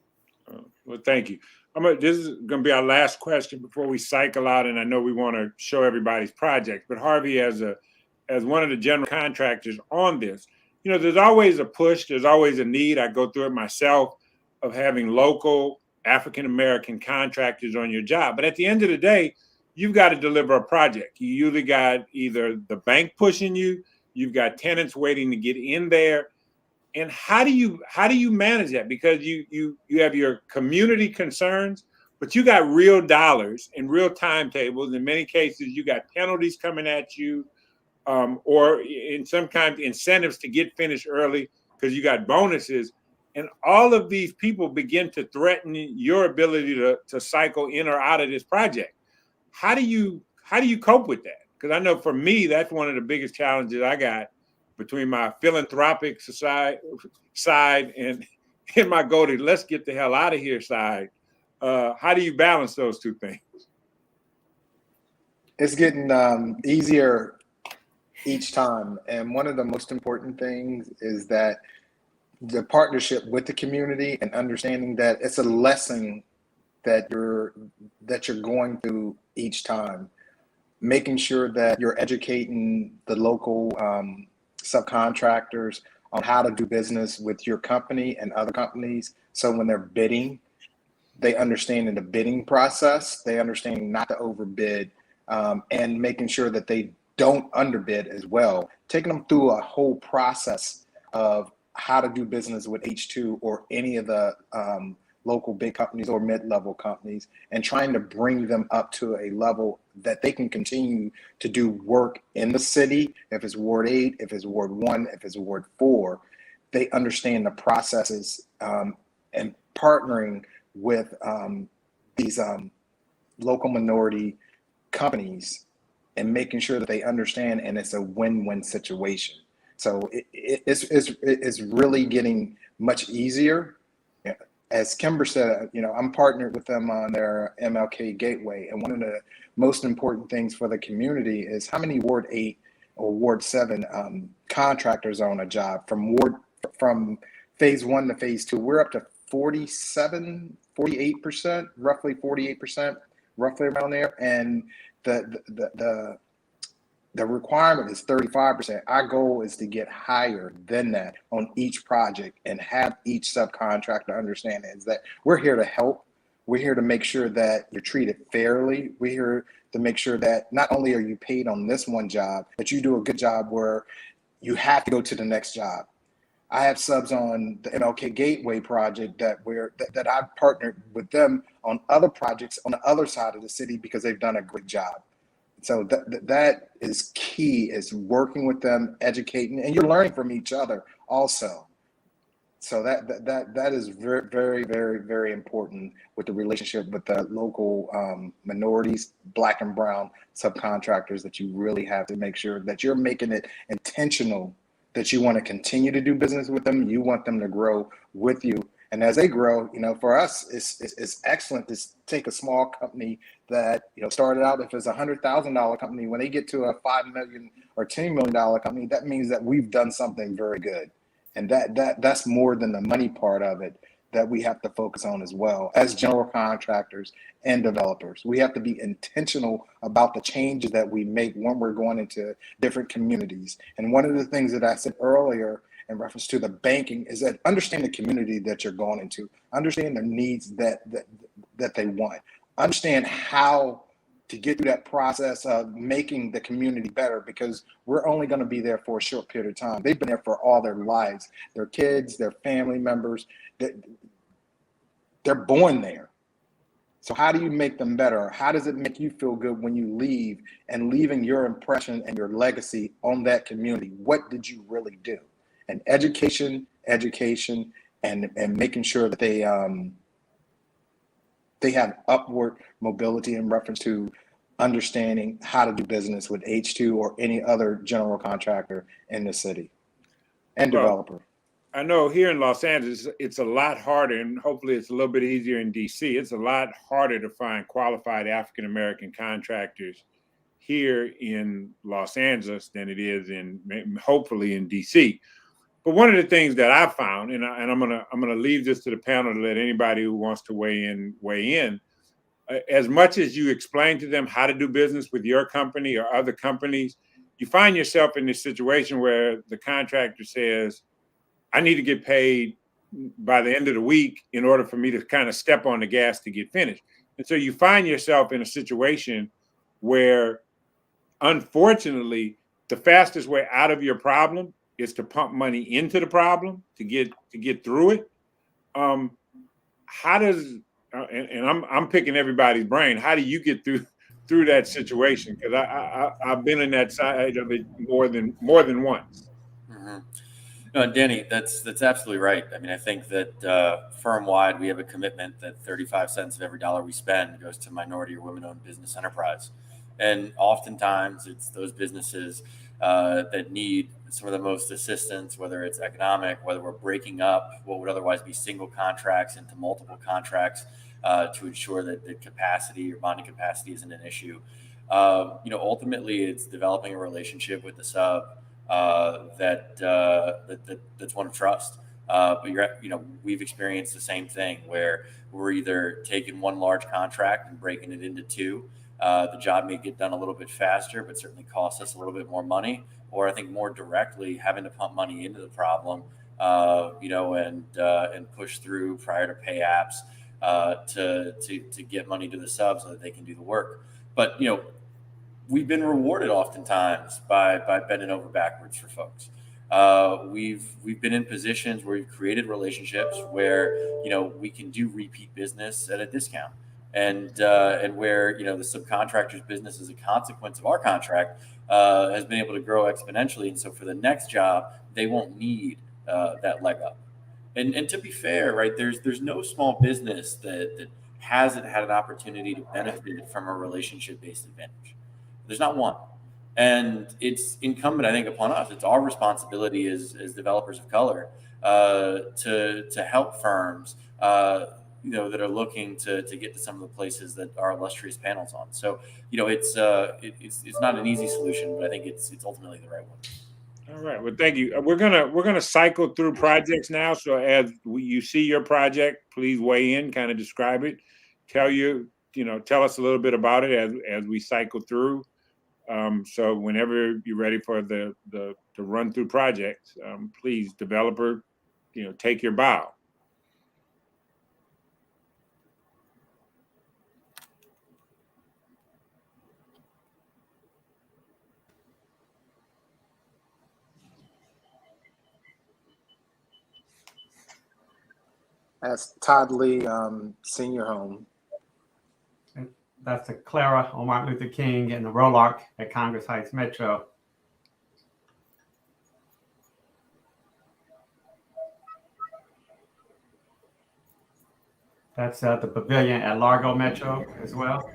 Well, thank you. This is going to be our last question before we cycle out, and I know we want to show everybody's project. But Harvey, as one of the general contractors on this, there's always a push, there's always a need. I go through it myself, of having local African-American contractors on your job. But at the end of the day, you've got to deliver a project. You usually got either the bank pushing you, you've got tenants waiting to get in there. And how do you manage that? Because you have your community concerns, but you got real dollars and real timetables. In many cases, you got penalties coming at you, or in some kinds incentives to get finished early because you got bonuses. And all of these people begin to threaten your ability to cycle in or out of this project. How do you cope with that? Because I know for me, that's one of the biggest challenges I got between my philanthropic side and my go to let's get the hell out of here side. How do you balance those two things? It's getting easier each time. And one of the most important things is that the partnership with the community and understanding that it's a lesson that you're going through each time, making sure that you're educating the local subcontractors on how to do business with your company and other companies. So when they're bidding, they understand in the bidding process, they understand not to overbid, and making sure that they don't underbid as well. Taking them through a whole process of how to do business with H2 or any of the local big companies or mid-level companies, and trying to bring them up to a level that they can continue to do work in the city. If it's Ward 8, if it's Ward 1, if it's Ward 4, they understand the processes, and partnering with these local minority companies and making sure that they understand, and it's a win-win situation. So it's really getting much easier. As Kimber said, I'm partnered with them on their Mlk Gateway. And one of the most important things for the community is how many Ward 8 or Ward 7 contractors are on a job. From phase 1 to phase 2, we're up to 48%, roughly 48%, roughly around there. And the requirement is 35%. Our goal is to get higher than that on each project and have each subcontractor understand is that we're here to help. We're here to make sure that you're treated fairly. We're here to make sure that not only are you paid on this one job, but you do a good job where you have to go to the next job. I have subs on the Mlk Gateway project that I've partnered with them on other projects on the other side of the city because they've done a great job. So that is key, is working with them, educating, and you're learning from each other also. So that is very, very, very, very important with the relationship with the local minorities, Black and brown subcontractors, that you really have to make sure that you're making it intentional, that you want to continue to do business with them. You want them to grow with you, And as they grow, for us, it's excellent to take a small company that, started out, if it's a $100,000 company, when they get to a $5 million or $10 million company, that means that we've done something very good. And that's more than the money part of it that we have to focus on as well as general contractors and developers. We have to be intentional about the changes that we make when we're going into different communities. And one of the things that I said earlier in reference to the banking is that understand the community that you're going into, understand the needs that they want, understand how to get through that process of making the community better, because we're only going to be there for a short period of time. They've been there for all their lives, their kids, their family members, they're born there. So how do you make them better? How does it make you feel good when you leave and leaving your impression and your legacy on that community? What did you really do? And education, and making sure that they have upward mobility in reference to understanding how to do business with H2 or any other general contractor in the city and developer. I know here in Los Angeles, it's a lot harder, and hopefully it's a little bit easier in DC. It's a lot harder to find qualified African-American contractors here in Los Angeles than it is hopefully in DC. But one of the things that I found, and I'm gonna leave this to the panel to let anybody who wants to weigh in. As much as you explain to them how to do business with your company or other companies, you find yourself in this situation where the contractor says, I need to get paid by the end of the week in order for me to kind of step on the gas to get finished. And so you find yourself in a situation where, unfortunately, the fastest way out of your problem is to pump money into the problem to get through it. How does and I'm picking everybody's brain. How do you get through that situation? Because I've been in that side of it more than once. Mm-hmm. No, Danny, that's absolutely right. I mean, I think that firm-wide, we have a commitment that 35 cents of every dollar we spend goes to minority or women-owned business enterprise. And oftentimes it's those businesses that need some of the most assistance, whether it's economic, whether we're breaking up what would otherwise be single contracts into multiple contracts to ensure that the capacity or bonding capacity isn't an issue. Ultimately, it's developing a relationship with the sub that's one of trust. But we've experienced the same thing where we're either taking one large contract and breaking it into two. The job may get done a little bit faster, but certainly costs us a little bit more money, or I think more directly having to pump money into the problem, and push through prior to pay apps to get money to the sub so that they can do the work. But we've been rewarded oftentimes by bending over backwards for folks. We've been in positions where we've created relationships where we can do repeat business at a discount. And where the subcontractor's business as a consequence of our contract has been able to grow exponentially, and so for the next job they won't need that leg up. And to be fair, right, there's no small business that hasn't had an opportunity to benefit from a relationship-based advantage. There's not one, and it's incumbent, I think, upon us. It's our responsibility as developers of color to help firms. That are looking to get to some of the places that our illustrious panel's on. So, it's not an easy solution, but I think it's ultimately the right one. All right. Well, thank you. We're gonna cycle through projects now. So as you see your project, please weigh in, kind of describe it, tell us a little bit about it as we cycle through. So whenever you're ready for the run through projects, please, developer, take your bow. That's Todd Lee Senior Home. That's the Clara on Martin Luther King and the Rolark at Congress Heights Metro. That's the Pavilion at Largo Metro as well.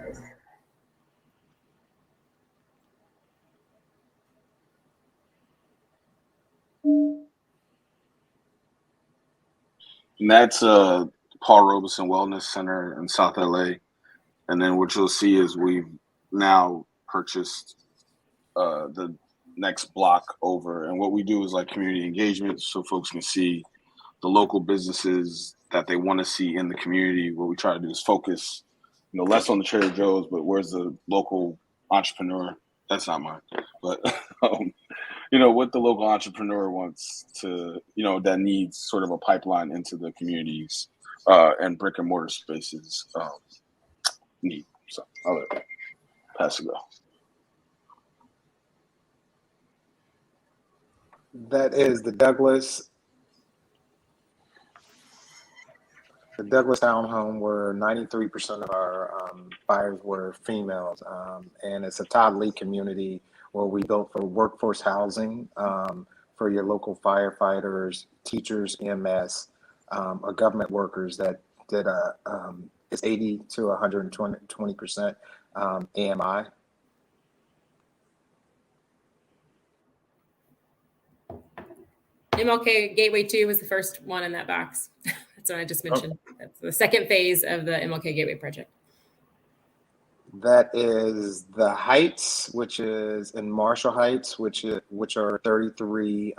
And that's Paul Robeson Wellness Center in South LA. And then what you'll see is we've now purchased the next block over. And what we do is like community engagement, so folks can see the local businesses that they want to see in the community. What we try to do is focus, less on the Trader Joe's, but where's the local entrepreneur? That's not mine, but what the local entrepreneur wants to, that needs sort of a pipeline into the communities and brick and mortar spaces need. So I'll let pass it go. That is the Douglas townhome, where 93% of our buyers were females. And it's a Todd Lee community where we built for workforce housing for your local firefighters, teachers, EMS, or government workers that did it's 80 to 120% AMI. MLK Gateway 2 was the first one in that box. That's what I just mentioned. That's the second phase of the MLK Gateway Project. That is the Heights, which is in Marshall Heights, which are 33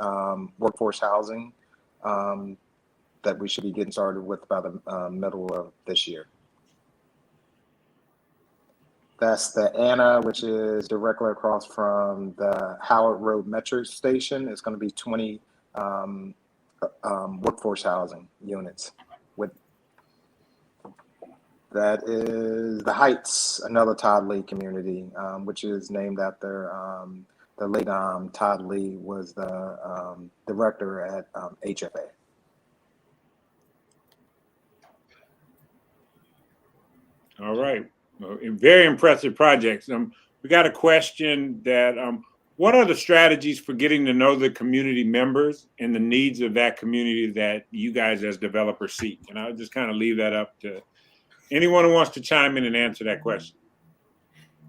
workforce housing that we should be getting started with by the middle of this year. That's the Anna, which is directly across from the Howard Road Metro Station. It's going to be 20 workforce housing units. That is the Heights, another Todd Lee community, which is named after the late Todd Lee was the director at HFA. All right. Very impressive projects. We got a question that what are the strategies for getting to know the community members and the needs of that community that you guys as developers seek? And I'll just kind of leave that up to anyone who wants to chime in and answer that question.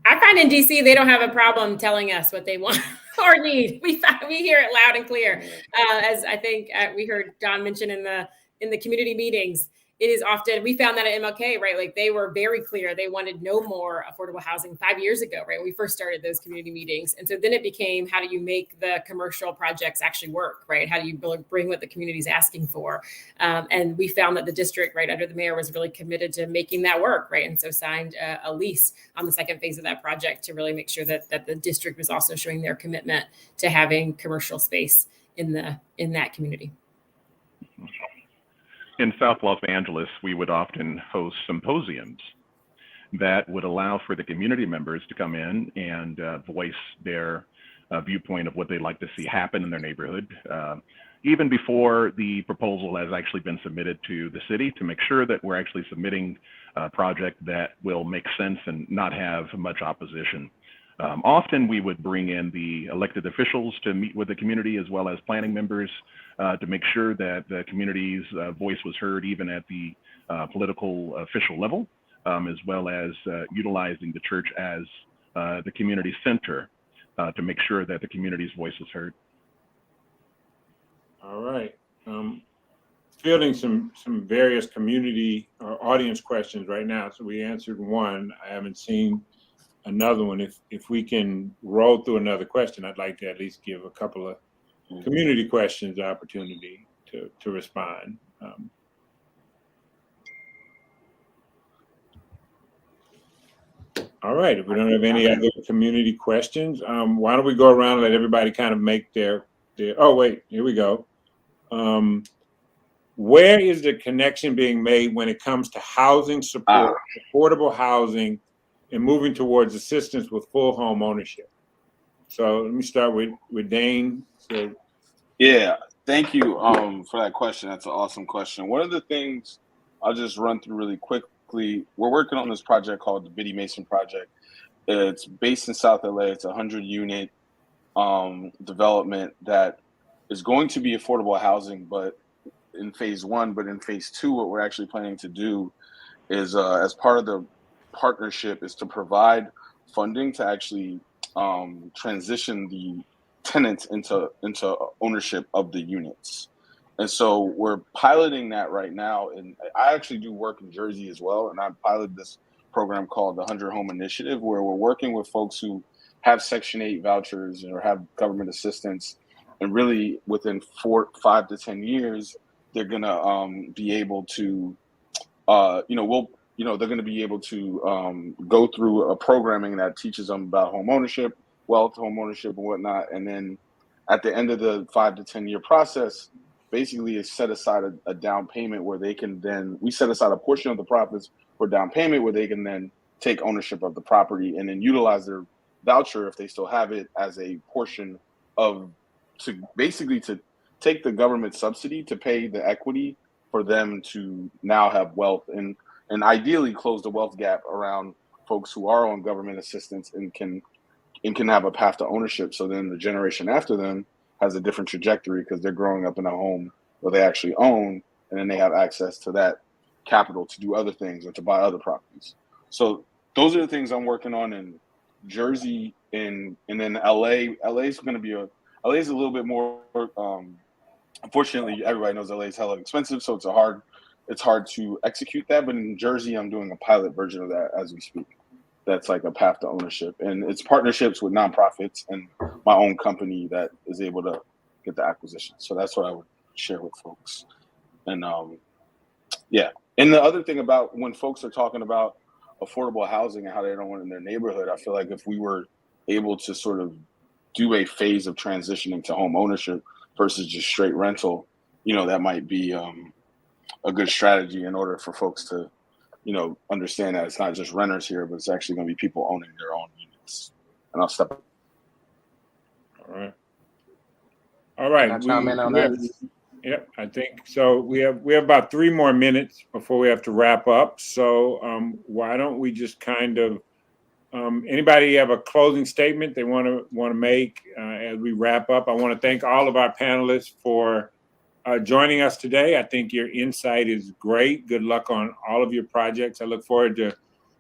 I find in DC, they don't have a problem telling us what they want or need. We hear it loud and clear. As I think we heard Don mention in the community meetings, it is often, we found that at MLK, right? Like they were very clear. They wanted no more affordable housing 5 years ago, right? When we first started those community meetings. And so then it became, how do you make the commercial projects actually work, right? How do you bring what the community is asking for? And we found that the district, right, under the mayor was really committed to making that work, right? And so signed a lease on the second phase of that project to really make sure that the district was also showing their commitment to having commercial space in that community. In South Los Angeles, we would often host symposiums that would allow for the community members to come in and voice their viewpoint of what they'd like to see happen in their neighborhood, even before the proposal has actually been submitted to the city, to make sure that we're actually submitting a project that will make sense and not have much opposition. Often we would bring in the elected officials to meet with the community, as well as planning members, to make sure that the community's voice was heard even at the political official level, as well as utilizing the church as the community center to make sure that the community's voice was heard. All right. Fielding some various community or audience questions right now. So we answered one. I haven't seen another one. If we can roll through another question, I'd like to at least give a couple of community questions the opportunity to respond. All right, if we don't have any other community questions, why don't we go around and let everybody kind of make their oh wait, here we go. Where is the connection being made when it comes to housing support, affordable housing, and moving towards assistance with full home ownership? So let me start with Dane. So, yeah, thank you for that question. That's an awesome question. One of the things I'll just run through really quickly, we're working on this project called the Biddy Mason Project. It's based in South LA. It's a 100-unit development that is going to be affordable housing, but in phase one. But in phase two, what we're actually planning to do is, as part of the partnership, is to provide funding to actually transition the tenants into ownership of the units. And so we're piloting that right now. And I actually do work in Jersey as well. And I piloted this program called the 100 Home Initiative, where we're working with folks who have Section 8 vouchers or have government assistance. And really within 5 to 10 years, they're going to be able to, they're going to be able to go through a programming that teaches them about home ownership, wealth, home ownership and whatnot. And then at the end of the 5 to 10 year process, basically is set aside a down payment where they can then, we set aside a portion of the profits for down payment where they can then take ownership of the property and then utilize their voucher if they still have it as a portion of, to take the government subsidy to pay the equity for them to now have wealth and ideally close the wealth gap around folks who are on government assistance and can have a path to ownership. So then the generation after them has a different trajectory because they're growing up in a home where they actually own, and then they have access to that capital to do other things or to buy other properties. So those are the things I'm working on in Jersey and then LA. LA's going to be LA's a little bit more, unfortunately, everybody knows LA is hella expensive. So it's hard to execute that. But in Jersey, I'm doing a pilot version of that as we speak. That's like a path to ownership, and it's partnerships with nonprofits and my own company that is able to get the acquisition. So that's what I would share with folks. And and the other thing about when folks are talking about affordable housing and how they don't want it in their neighborhood, I feel like if we were able to sort of do a phase of transitioning to home ownership versus just straight rental, that might be a good strategy in order for folks to understand that it's not just renters here, but it's actually going to be people owning their own units. And I'll step. All right. Can I chime in on that? Yep, I think so. We have about 3 more minutes before we have to wrap up. So why don't we just kind of anybody have a closing statement they want to make as we wrap up? I want to thank all of our panelists for joining us today. I think your insight is great. Good luck on all of your projects. I look forward to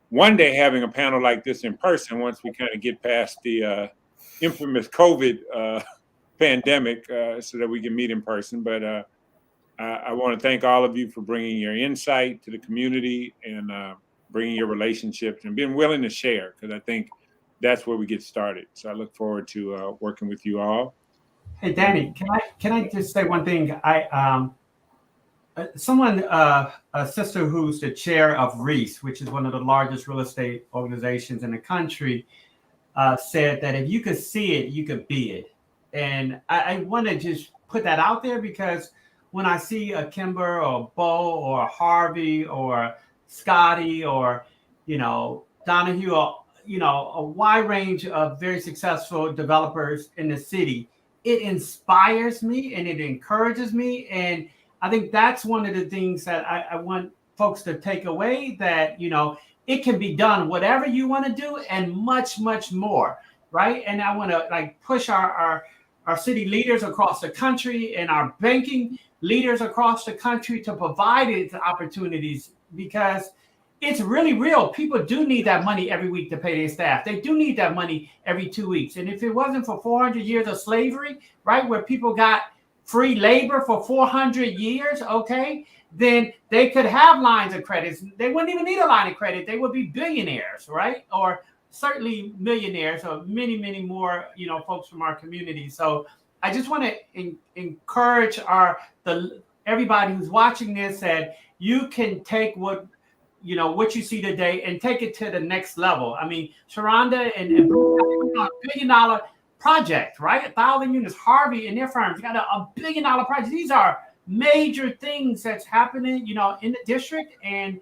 one day having a panel like this in person once we kind of get past the infamous COVID pandemic so that we can meet in person. But I want to thank all of you for bringing your insight to the community and bringing your relationships and being willing to share, because I think that's where we get started. So I look forward to working with you all. Hey, Danny, can I just say one thing? A sister who's the chair of REIS, which is one of the largest real estate organizations in the country, said that if you could see it, you could be it. And I want to just put that out there, because when I see a Kimber or a Bo or a Harvey or Scotty or, Donahue, or, a wide range of very successful developers in the city, it inspires me and it encourages me. And I think that's one of the things that I want folks to take away, that, it can be done, whatever you want to do, and much, much more. Right. And I want to push our city leaders across the country and our banking leaders across the country to provide it opportunities, because it's really real. People do need that money every week to pay their staff. They do need that money every 2 weeks. And if it wasn't for 400 years of slavery, right, where people got free labor for 400 years, okay, then they could have lines of credit. They wouldn't even need a line of credit. They would be billionaires, right? Or certainly millionaires, or many, many more, folks from our community. So I just want to encourage everybody who's watching this, that you can take what you see today and take it to the next level. I mean, Sharonda and $1 billion project, right? 1,000 units. Harvey and their firms got a $1 billion project. These are major things that's happening, in the district, and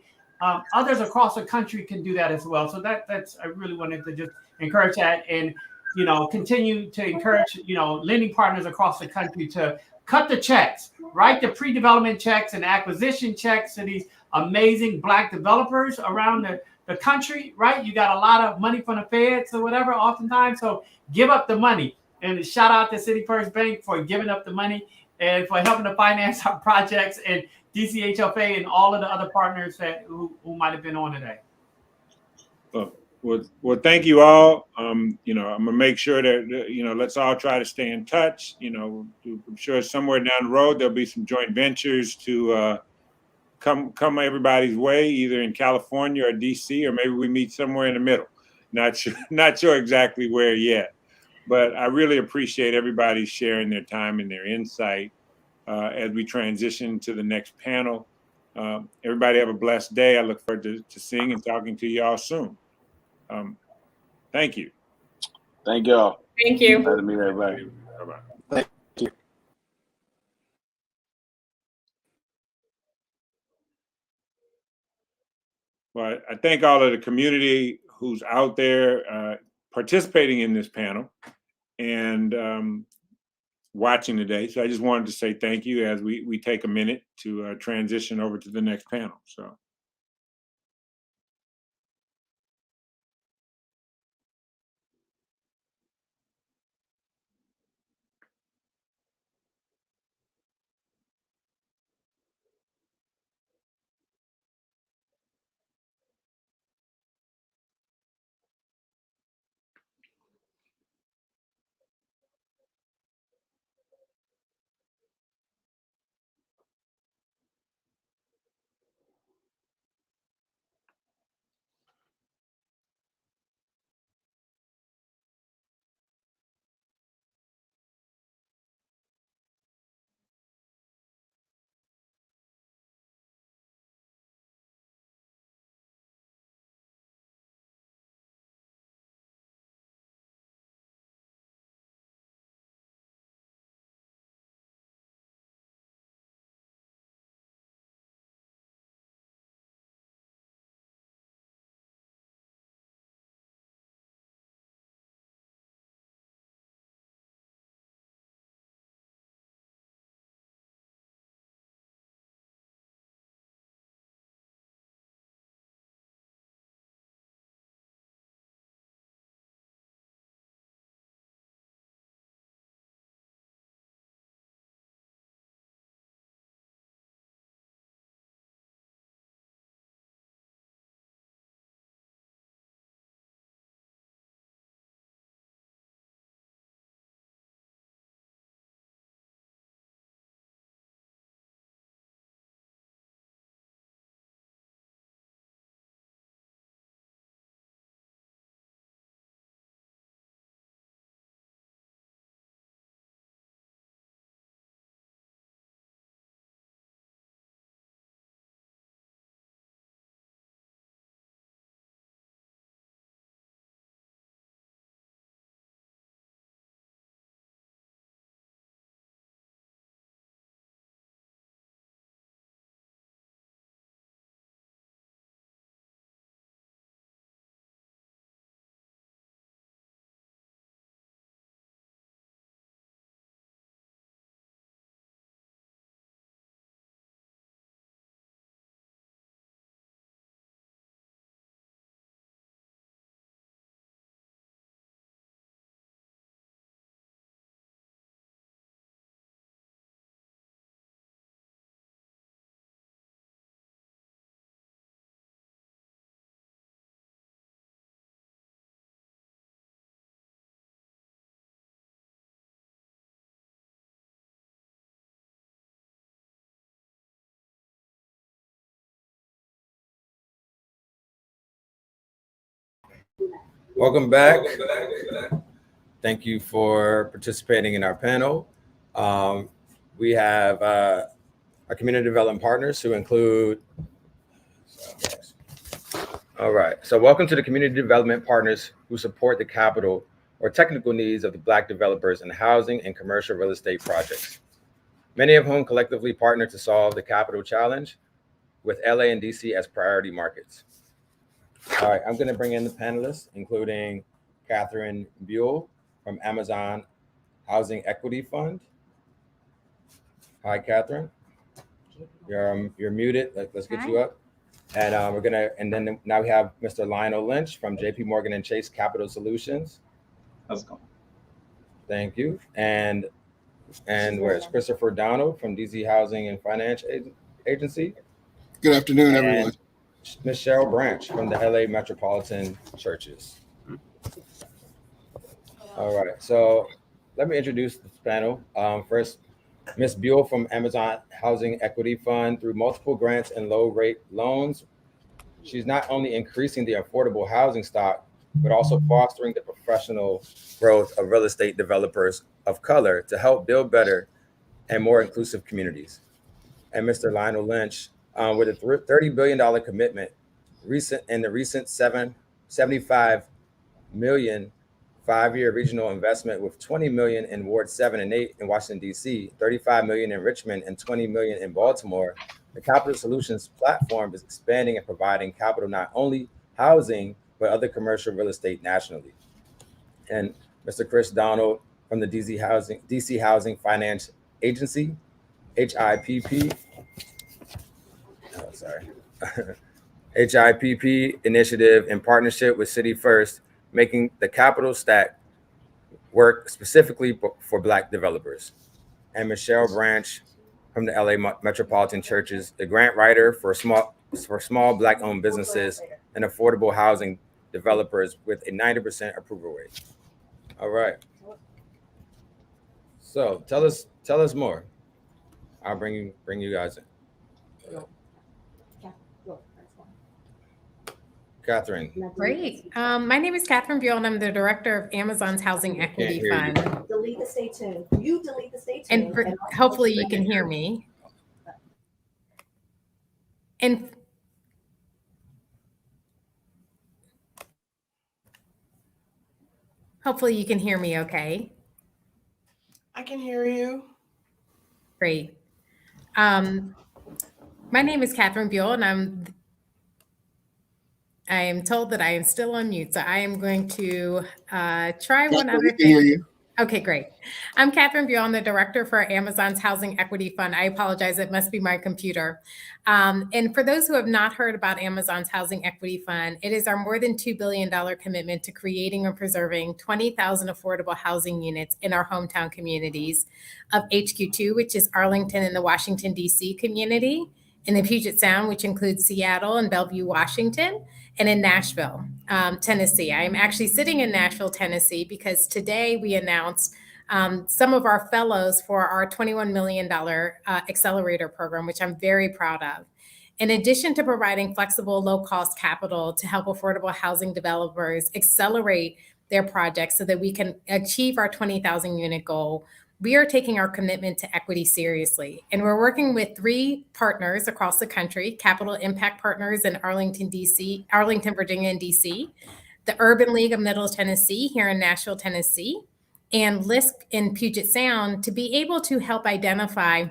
others across the country can do that as well. So that's I really wanted to just encourage that, and continue to encourage lending partners across the country to cut the checks, right? The pre-development checks and acquisition checks to these amazing Black developers around the country, right? You got a lot of money from the feds or whatever oftentimes. So give up the money. And shout out to City First Bank for giving up the money and for helping to finance our projects, and DCHFA and all of the other partners who might have been on today. Well, thank you all. I'm gonna make sure that let's all try to stay in touch. I'm sure somewhere down the road there'll be some joint ventures to come everybody's way, either in California or DC, or maybe we meet somewhere in the middle. Not sure exactly where yet, but I really appreciate everybody sharing their time and their insight as we transition to the next panel. Everybody have a blessed day. I look forward to seeing and talking to you all soon. Thank you. Thank y'all. Thank you. Glad to meet everybody. Bye-bye. Thank you. Well, I thank all of the community who's out there participating in this panel and watching today. So I just wanted to say thank you as we take a minute to transition over to the next panel. So. Welcome back. Thank you for participating in our panel. We have our community development partners who include, all right, so welcome to the community development partners who support the capital or technical needs of the Black developers in housing and commercial real estate projects, many of whom collectively partner to solve the capital challenge with LA and DC as priority markets. All right, I'm going to bring in the panelists, including Catherine Buell from Amazon Housing Equity Fund. Hi, Catherine. You're muted. Let's get you up. And then now we have Mr. Lionel Lynch from JP Morgan and Chase Capital Solutions. How's it going? Thank you. And where's Christopher Donald from DC Housing and Finance Agency? Good afternoon, everyone. Ms. Cheryl Branch from the LA Metropolitan Churches. All right, so let me introduce this panel. First, Ms. Buell from Amazon Housing Equity Fund. Through multiple grants and low rate loans, she's not only increasing the affordable housing stock, but also fostering the professional growth of real estate developers of color to help build better and more inclusive communities. And Mr. Lionel Lynch, with a $30 billion commitment in the recent $75 million 5-year regional investment, with $20 million in Ward 7 and 8 in Washington, D.C., $35 million in Richmond, and $20 million in Baltimore, the Capital Solutions platform is expanding and providing capital not only housing, but other commercial real estate nationally. And Mr. Chris Donald from the DC Housing Finance Agency, HIPP. HIPP initiative in partnership with City First, making the capital stack work specifically for Black developers. And Cheryl Branch from the LA Metropolitan Churches, the grant writer for small Black-owned businesses and affordable housing developers with a 90% approval rate. All right. So tell us more. I'll bring you guys in. Catherine. Great. My name is Catherine Buell, and I'm the director of Amazon's Housing Equity Fund. Delete the stay tuned. You delete the stay tuned. And hopefully you can hear me. And hopefully you can hear me okay. I can hear you. Great. My name is Catherine Buell, and I am told that I am still on mute, so I am going to try one other thing. Hear you. Okay, great. I'm Catherine Buell. I'm the director for Amazon's Housing Equity Fund. I apologize, it must be my computer. And for those who have not heard about Amazon's Housing Equity Fund, it is our more than $2 billion commitment to creating and preserving 20,000 affordable housing units in our hometown communities of HQ2, which is Arlington and the Washington, D.C. community, in the Puget Sound, which includes Seattle and Bellevue, Washington, and in Nashville, Tennessee. I am actually sitting in Nashville, Tennessee, because today we announced some of our fellows for our $21 million Accelerator program, which I'm very proud of. In addition to providing flexible, low-cost capital to help affordable housing developers accelerate their projects so that we can achieve our 20,000 unit goal, we are taking our commitment to equity seriously. And we're working with 3 partners across the country: Capital Impact Partners in Arlington, Virginia, and DC, the Urban League of Middle Tennessee here in Nashville, Tennessee, and LISC in Puget Sound, to be able to help identify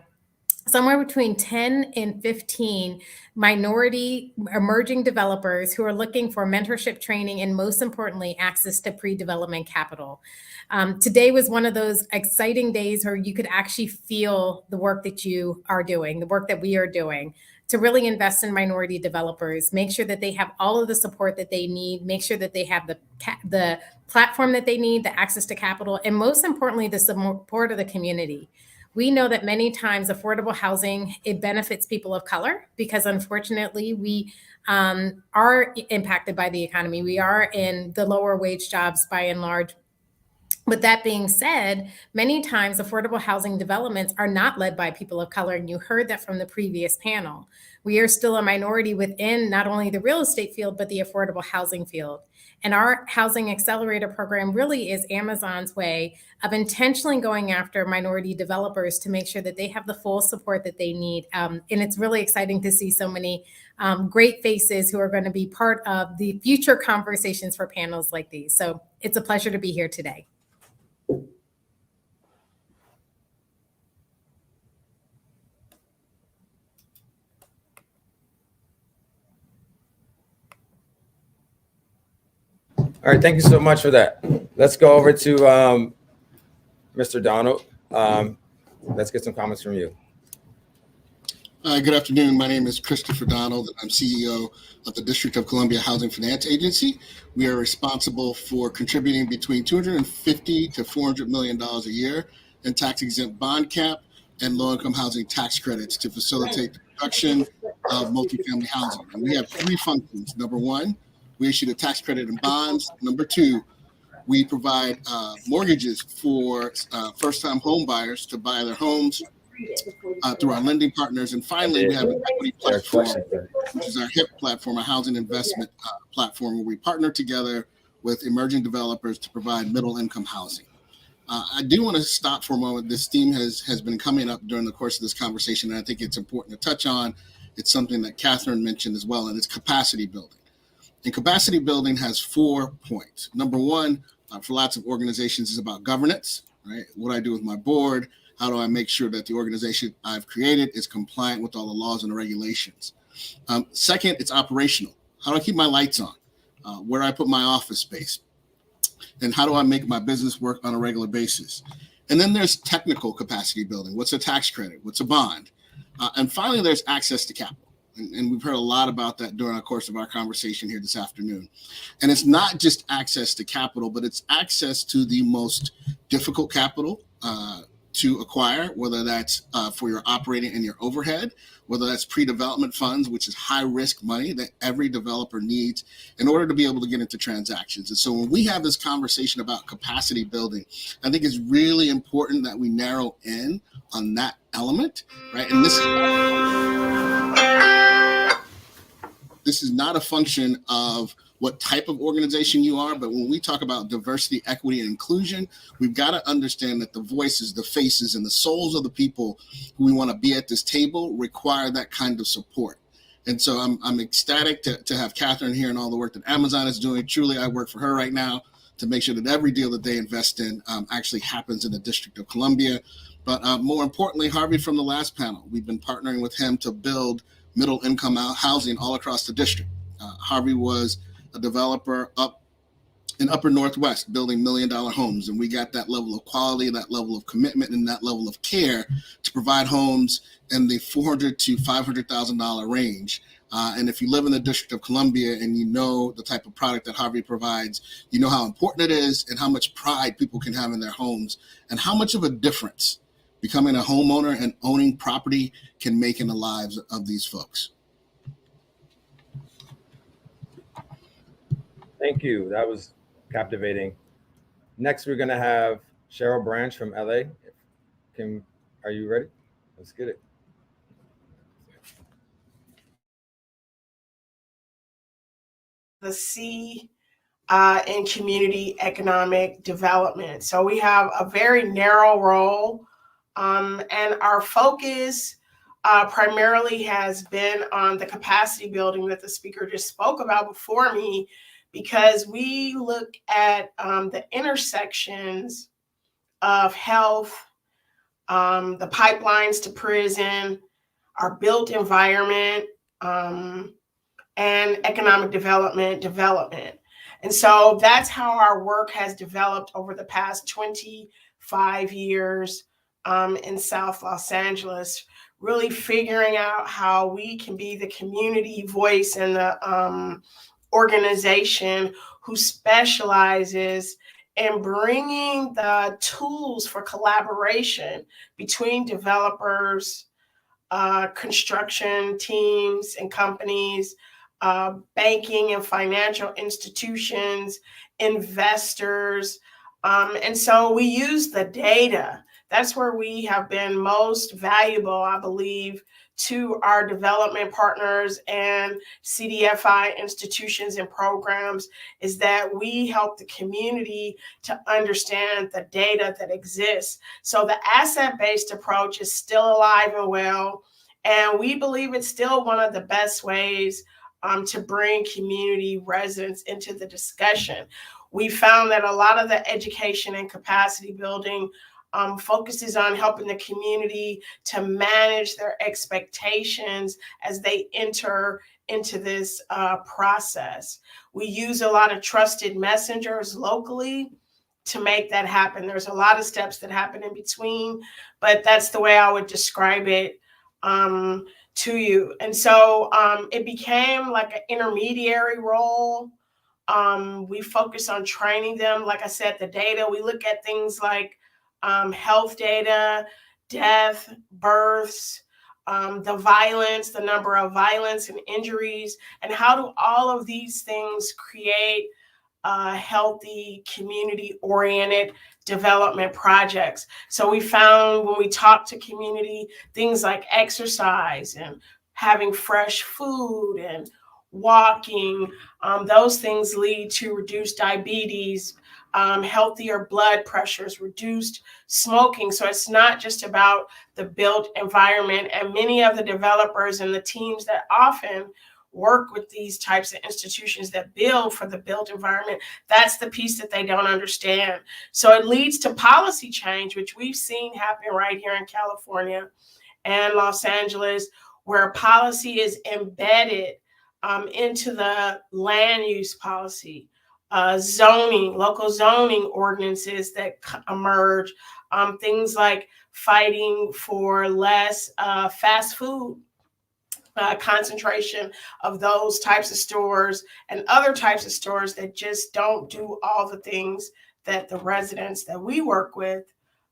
somewhere between 10 and 15 minority emerging developers who are looking for mentorship training and, most importantly, access to pre-development capital. Today was one of those exciting days where you could actually feel the work that you are doing, the work that we are doing, to really invest in minority developers, make sure that they have all of the support that they need, make sure that they have the platform that they need, the access to capital, and most importantly, the support of the community. We know that many times affordable housing, it benefits people of color because unfortunately we are impacted by the economy. We are in the lower wage jobs by and large. But that being said, many times affordable housing developments are not led by people of color. And you heard that from the previous panel. We are still a minority within not only the real estate field, but the affordable housing field. And our Housing Accelerator program really is Amazon's way of intentionally going after minority developers to make sure that they have the full support that they need. And it's really exciting to see so many great faces who are going to be part of the future conversations for panels like these. So it's a pleasure to be here today. All right, thank you so much for that. Let's go over to Mr. Donald. Let's get some comments from you. Good afternoon. My name is Christopher Donald. I'm CEO of the District of Columbia Housing Finance Agency. We are responsible for contributing between $250 to $400 million a year in tax-exempt bond cap and low-income housing tax credits to facilitate the production, of multifamily housing. And we have three functions. Number one, we issue the tax credit and bonds. Number two, we provide mortgages for first-time home buyers to buy their homes through our lending partners. And finally, we have an equity platform, which is our HIP platform, a housing investment platform, where we partner together with emerging developers to provide middle-income housing. I do want to stop for a moment. This theme has been coming up during the course of this conversation, and I think it's important to touch on. It's something that Catherine mentioned as well, and it's capacity building. And capacity building has 4 points. Number one, for lots of organizations, is about governance, right? What do I do with my board? How do I make sure that the organization I've created is compliant with all the laws and the regulations? Second, it's operational. How do I keep my lights on? Where do I put my office space? And how do I make my business work on a regular basis? And then there's technical capacity building. What's a tax credit? What's a bond? And finally, there's access to capital. And we've heard a lot about that during the course of our conversation here this afternoon. And it's not just access to capital, but it's access to the most difficult capital to acquire, whether that's for your operating and your overhead, whether that's pre-development funds, which is high-risk money that every developer needs in order to be able to get into transactions. And so when we have this conversation about capacity building, I think it's really important that we narrow in on that element, right? And this is not a function of what type of organization you are, but when we talk about diversity, equity, and inclusion, we've got to understand that the voices, the faces, and the souls of the people who we want to be at this table require that kind of support. And so I'm ecstatic to have Catherine here and all the work that Amazon is doing. Truly, I work for her right now to make sure that every deal that they invest in actually happens in the District of Columbia. But more importantly, Harvey from the last panel, we've been partnering with him to build middle-income housing all across the district. Harvey was a developer up in Upper Northwest building $1 million homes, and we got that level of quality, that level of commitment, and that level of care to provide homes in the $400,000 to $500,000 range. And if you live in the District of Columbia and you know the type of product that Harvey provides, you know how important it is and how much pride people can have in their homes and how much of a difference becoming a homeowner and owning property can make in the lives of these folks. Thank you. That was captivating. Next, we're going to have Cheryl Branch from LA. Are you ready? Let's get it. The C in community economic development. So we have a very narrow role, and our focus primarily has been on the capacity building that the speaker just spoke about before me, because we look at the intersections of health, the pipelines to prison, our built environment, and economic development. And so that's how our work has developed over the past 25 years in South Los Angeles, really figuring out how we can be the community voice and the organization who specializes in bringing the tools for collaboration between developers, construction teams and companies, banking and financial institutions, investors. And so we use the data. That's where we have been most valuable, I believe, to our development partners and CDFI institutions and programs, is that we help the community to understand the data that exists. So the asset-based approach is still alive and well, and we believe it's still one of the best ways to bring community residents into the discussion. We found that a lot of the education and capacity building focuses on helping the community to manage their expectations as they enter into this process. We use a lot of trusted messengers locally to make that happen. There's a lot of steps that happen in between, but that's the way I would describe it to you. And so it became like an intermediary role. We focus on training them. Like I said, the data, we look at things like health data, death, births, the violence, the number of violence and injuries, and how do all of these things create healthy, community-oriented development projects. So we found when we talk to community, things like exercise and having fresh food and walking, those things lead to reduced diabetes, healthier blood pressures, reduced smoking. So it's not just about the built environment. And many of the developers and the teams that often work with these types of institutions that build for the built environment, that's the piece that they don't understand. So it leads to policy change, which we've seen happen right here in California and Los Angeles, where policy is embedded into the land use policy, zoning, local zoning ordinances that emerge, things like fighting for less fast food concentration of those types of stores and other types of stores that just don't do all the things that the residents that we work with,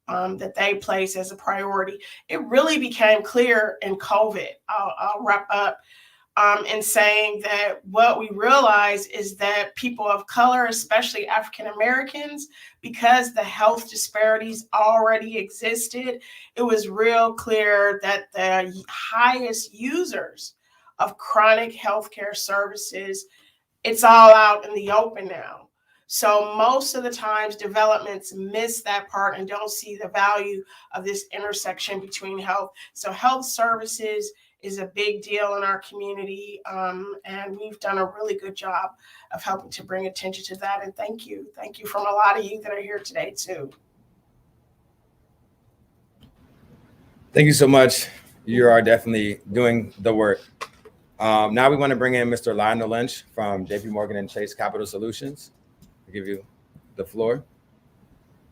that they place as a priority. It really became clear in COVID. I'll wrap up in saying that what we realize is that people of color, especially African Americans, because the health disparities already existed, it was real clear that the highest users of chronic healthcare services, it's all out in the open now. So most of the times developments miss that part and don't see the value of this intersection between health. So health services is a big deal in our community. And we've done a really good job of helping to bring attention to that. And thank you. Thank you from a lot of you that are here today too. Thank you so much. You are definitely doing the work. Now we want to bring in Mr. Lionel Lynch from JP Morgan & Chase Capital Solutions. I'll give you the floor.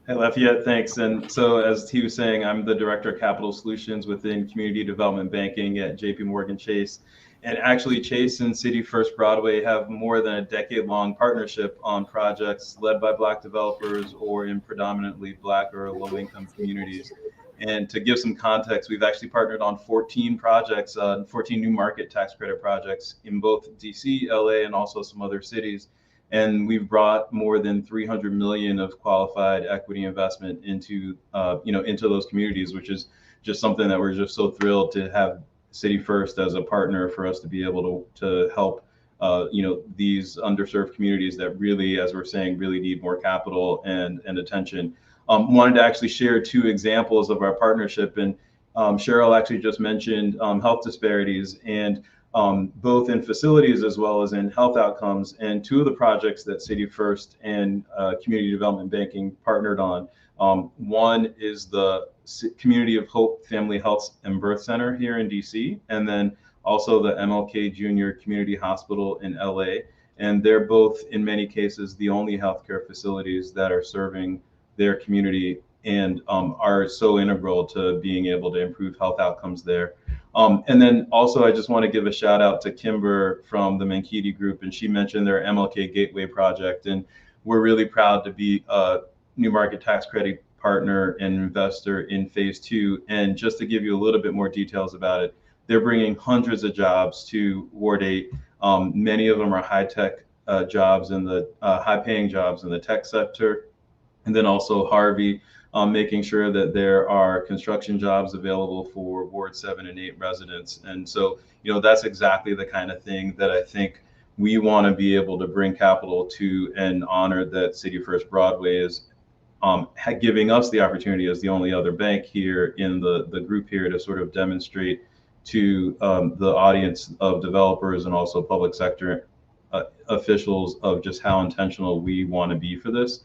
Hey, Lafayette, thanks. And so as he was saying, I'm the Director of Capital Solutions within Community Development Banking at JP Morgan Chase. And actually, Chase and City First Broadway have more than a decade-long partnership on projects led by Black developers or in predominantly Black or low-income communities. And to give some context, we've actually partnered on 14 projects, 14 new market tax credit projects in both DC, LA, and also some other cities. And we've brought more than 300 million of qualified equity investment into, into those communities, which is just something that we're just so thrilled to have City First as a partner for us to be able to help, these underserved communities that really, as we're saying, really need more capital and attention. Wanted to actually share two examples of our partnership, and Cheryl actually just mentioned health disparities, and both in facilities as well as in health outcomes. And two of the projects that City First and Community Development Banking partnered on, one is the Community of Hope Family Health and Birth Center here in DC, and then also the MLK Junior Community Hospital in LA. And they're both, in many cases, the only healthcare facilities that are serving their community and are so integral to being able to improve health outcomes there. And then also, I just want to give a shout out to Kimber from the Mlk Group, and she mentioned their Mlk Gateway Project, and we're really proud to be a new market tax credit partner and investor in phase 2. And just to give you a little bit more details about it, they're bringing hundreds of jobs to Ward 8. Many of them are high-tech jobs in the high-paying jobs in the tech sector, and then also Harvey, making sure that there are construction jobs available for Ward 7 and 8 residents. And so, that's exactly the kind of thing that I think we want to be able to bring capital to, and honor that City First Broadway is giving us the opportunity as the only other bank here in the group here to sort of demonstrate to the audience of developers and also public sector officials of just how intentional we want to be for this.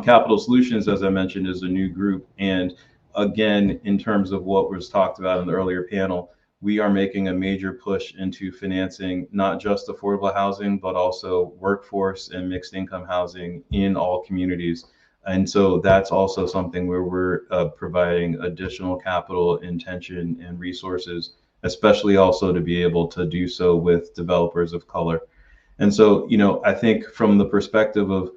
Capital Solutions, as I mentioned, is a new group. And again, in terms of what was talked about in the earlier panel, we are making a major push into financing not just affordable housing, but also workforce and mixed income housing in all communities. And so that's also something where we're providing additional capital, intention, and resources, especially also to be able to do so with developers of color. And so, I think from the perspective of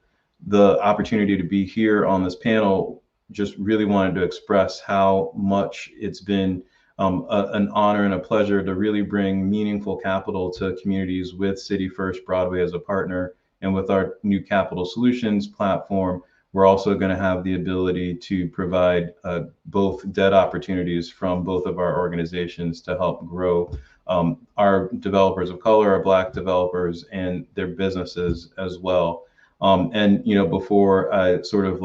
the opportunity to be here on this panel, just really wanted to express how much it's been an honor and a pleasure to really bring meaningful capital to communities with City First Broadway as a partner. And with our new Capital Solutions platform, we're also going to have the ability to provide both debt opportunities from both of our organizations to help grow our developers of color, our Black developers, and their businesses as well. And before I sort of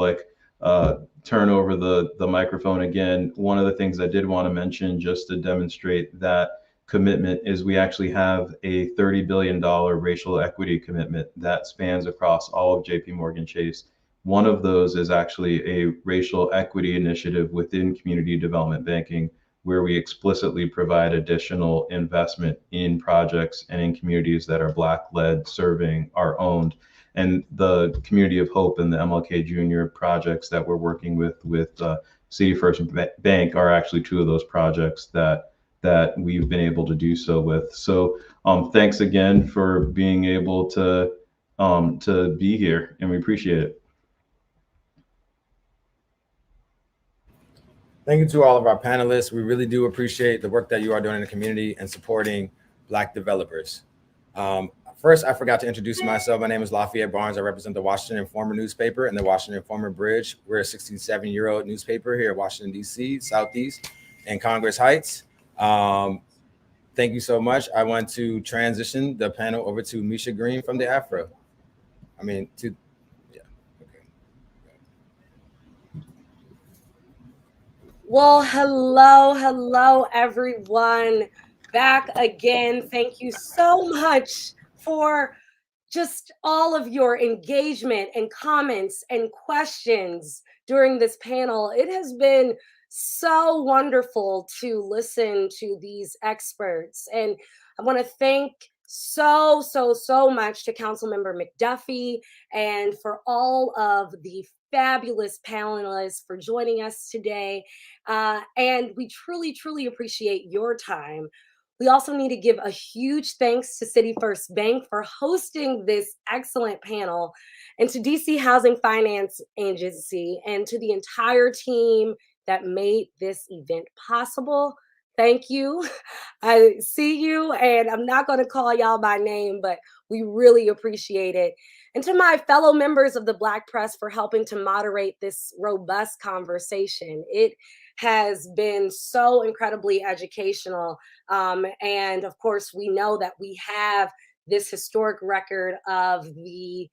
turn over the microphone again, one of the things I did want to mention just to demonstrate that commitment is we actually have a $30 billion racial equity commitment that spans across all of JP Morgan Chase. One of those is actually a racial equity initiative within community development banking, where we explicitly provide additional investment in projects and in communities that are Black-led, serving, are owned. And the Community of Hope and the MLK Jr. projects that we're working with City First Bank are actually two of those projects that we've been able to do so with. So thanks again for being able to be here, and we appreciate it. Thank you to all of our panelists. We really do appreciate the work that you are doing in the community and supporting Black developers. First, I forgot to introduce myself. My name is Lafayette Barnes. I represent the Washington Informer newspaper and the Washington Informer Bridge. We're a 67-year-old newspaper here at Washington, D.C., Southeast, and Congress Heights. Thank you so much. I want to transition the panel over to Misha Green from the Afro. Well, hello, everyone. Back again. Thank you so much for just all of your engagement and comments and questions during this panel. It has been so wonderful to listen to these experts. And I want to thank so much to Councilmember McDuffie and for all of the fabulous panelists for joining us today. And we truly appreciate your time. We also need to give a huge thanks to City First Bank for hosting this excellent panel, and to DC Housing Finance Agency, and to the entire team that made this event possible. Thank you. I see you, and I'm not going to call y'all by name, but we really appreciate it. And to my fellow members of the Black press for helping to moderate this robust conversation. It has been so incredibly educational. And of course, we know that we have this historic record of the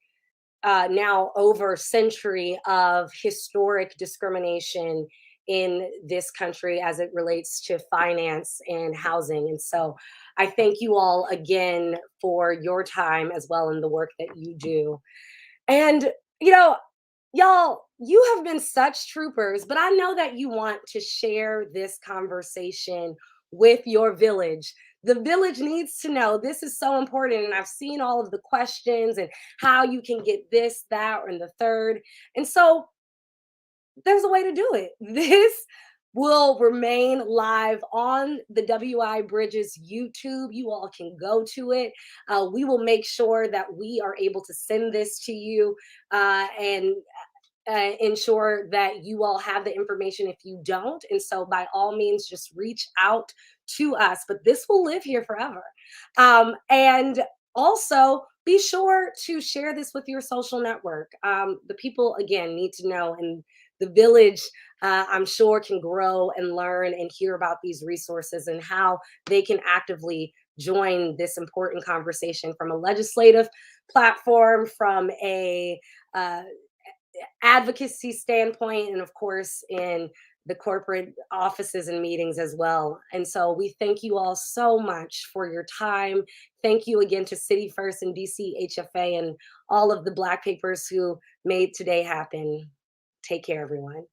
now over century of historic discrimination in this country as it relates to finance and housing. And so I thank you all again for your time as well in the work that you do. And, y'all, you have been such troopers, but I know that you want to share this conversation with your village. The village needs to know this is so important. And I've seen all of the questions and how you can get this, that, and the third. And so there's a way to do it. This will remain live on the WIBridge's YouTube. You all can go to it. We will make sure that we are able to send this to you and ensure that you all have the information if you don't. And so by all means, just reach out to us, but this will live here forever. And also be sure to share this with your social network. The people, again, need to know, and the village, I'm sure, can grow and learn and hear about these resources and how they can actively join this important conversation from a legislative platform, from a advocacy standpoint, and of course in the corporate offices and meetings as well. And so we thank you all so much for your time. Thank you again to City First and DC HFA and all of the Black papers who made today happen. Take care, everyone.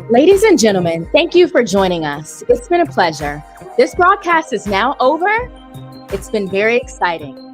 Ladies and gentlemen, thank you for joining us. It's been a pleasure. This broadcast is now over. It's been very exciting.